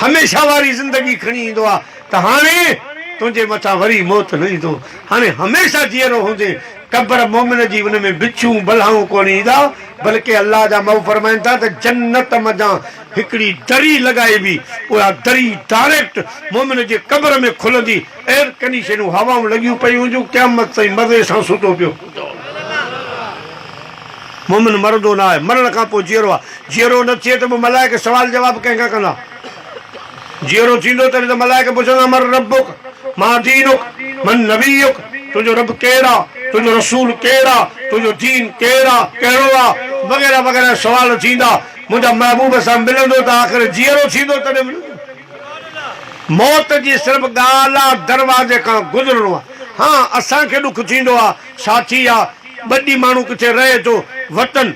हमेशह वारी ज़िंदगी खणी ईंदो आहे। त हाणे तुंहिंजे मथां वरी मौत न ईंदो, हाणे हमेशह जीअरो हूंदे। कब्र मोमिन जी उन में बिछूं बलाऊं कोन ईंदा, बल्कि अल्लाह जा मऊ फरमाइनि था त जन्नत मथां हिकिड़ी दरी लॻाइबी, उहा दरी डायरेक्ट मोमिन जे कब्र में खुलंदी। एयर कंडीशनूं हवाऊं लॻियूं पयूं हुजूं, क़यामत ताईं मज़े सां सुतो पियो। मोमिन मरंदो न आहे, मरण खां पोइ जीअरो आहे। जीअरो न थिए त पोइ मलाइक सवाल जवाब कंहिंखां कंदा? जीअरो थींदो तॾहिं त मलाइक पुछंदा मर रब्बुक मां दीनुक मन नबीयुक, तुंहिंजो रब केरु आहे, तुंहिंजो रसूल केरु आहे, तुंहिंजो दीन केरु आहे, कहिड़ो आहे, वग़ैरह वग़ैरह सवाल थींदा। मुंहिंजा महबूब सां मिलंदो त आख़िर जीअरो थींदो तॾहिं मिलंदो। मौत जी सिर्फ़ ॻाल्हि आहे दरवाज़े खां गुज़रणो आहे। हा असांखे ॾुख थींदो आहे, साथी आहे, ॿ ॾींहं माण्हू किथे रहे थो, वतन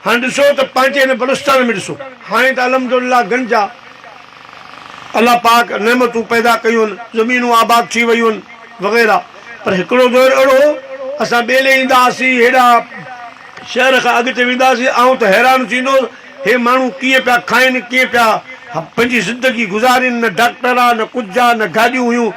हाणे ॾिसो त पंहिंजे हिन बलुस्तान में ॾिसो, हाणे त अलहमदुलिल्लाह गंज आहे, अल्लाह पाक नेमतूं पैदा कयूं आहिनि, ज़मीनूं आबाद थी वियूं आहिनि वग़ैरह। पर हिकिड़ो दौर अहिड़ो असां ॿेले ईंदा हुआसीं, हेॾा शहर खां अॻिते वेंदा हुआसीं, ऐं त हैरान थींदो हे माण्हू कीअं पिया खाइनि, कीअं पिया पंहिंजी ज़िंदगी गुज़ारीनि। न डॉक्टर आहे, न कुझु आहे, न गाॾियूं हुयूं।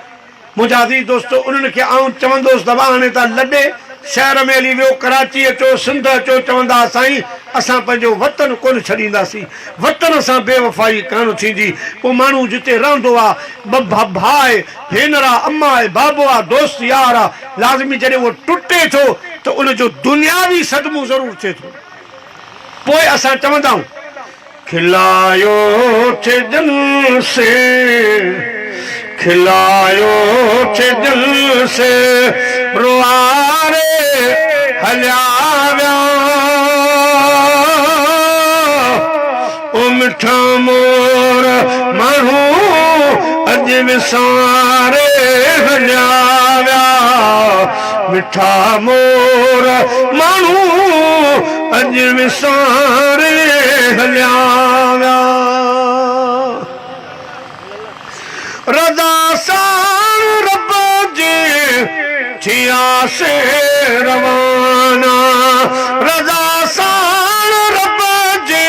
मुंहिंजा अज़ीज़ दोस्तो उन्हनि खे आउं चवंदोसि दॿा हाणे तव्हां लॾे शहर में हली वियो, कराची अचो, सिंध अचो, चवंदा साईं असां पंहिंजो वतन कोन छॾींदासीं, वतन सां बेवफ़ाई कान थींदी। पोइ माण्हू जिते रहंदो आहे, ॿ भाउ आहे, भेनर आहे, अम्मा आहे, बाबो आहे, दोस्त यार आहे, लाज़मी जॾहिं उहो टुटे थो त उनजो दुनियावी सदमो ज़रूरु थिए थो। पोइ असां चवंदा आहियूं खिलायो थे दिल से, खिलायो थे दिल से रुआरे हलिया विया, ओ मिठा मोर माण्हू अॼु विसारे हलिया विया, मिठा मोर माण्हू अॼु विसारे हलिया विया। रज़ा सां रब जे थियासे रवाना, रज़ा सां रब जे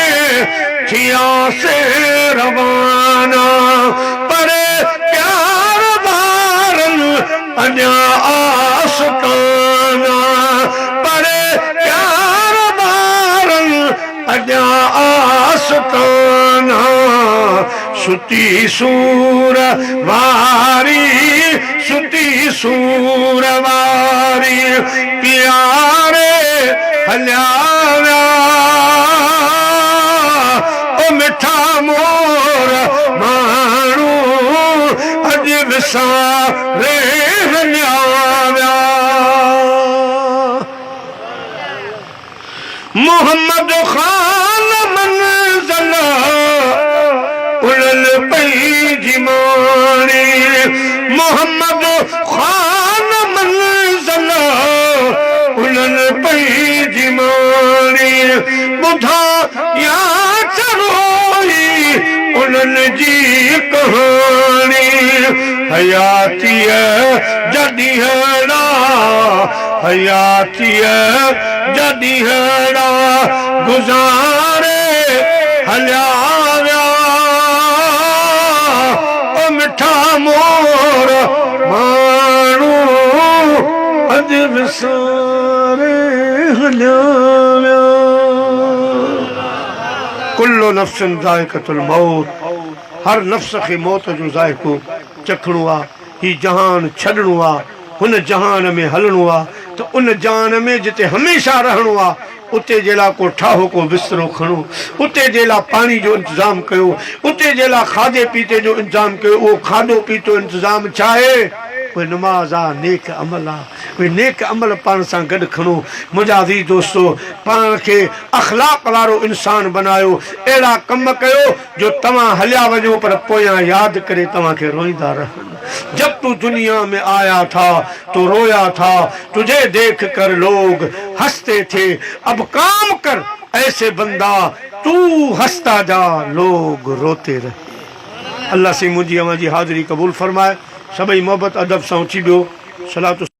थियासे रवाना, पर प्यार ॿारनि अञा आशिकाना, पर प्यार ॿारनि अञा आशिकाना। सुती सूर वारी, सुती सूर वारी प्यारे हलिया विया, ओ मिठा मोर माण्हू अॼु विसारे हलिया विया। मोहम्मद ख़ान मंज़िल उड़ल पंहिंजी माणी, मोहम्मद ख़ान मंज़िल उड़ल पंहिंजी माणी, ॿुधा या चरोई उन्हनि जी कहाणी। हयातीअ जॾहिं हेड़ा, हयातीअ जॾहिं हेड़ा गुज़ारे हलिया विया, ओ मिठा मोर माण्हू अॼु विसारे हलिया विया। कुल्लो नफ्सिन ज़ाइक़तुल मौत, हर नफ्स खे मौत जो ज़ाइक़ो चखणो आहे। ही जहान छॾणो आहे, हुन जहान में हलणो आहे, त उन जहान में जिते हमेशह रहणो आहे उते जे लाइ को ठाहो को बिस्तरो खणो, उते जे लाइ पाणी जो इंतज़ाम कयो, उते जे लाइ खाधे पीते जो इंतज़ाम कयो। उहो खाधो पीतो इंतज़ाम छा आहे? उहे नमाज़ आहे, नेक अमल आहे। उहे नेक अमल पाण सां गॾु खणो। मुंहिंजा अज़ीज़ दोस्तो, पाण खे अख़लाक़ वारो इंसान बनायो। अहिड़ा कम कयो जो तव्हां हलिया वञो पर पोयां यादि करे तव्हांखे रोईंदा रहनि। जब तू दुनिया में आया था तो रोया था, तुझे देख कर लोग हंसते थे, अब काम कर ऐसे बंदा, तू हंसता जा लोग रोते रहे। अल्लाह से मुझी अवां जी हाज़िरी क़बूल फरमाए। सभई मोहब्बत अदब सां उची बियो। सलात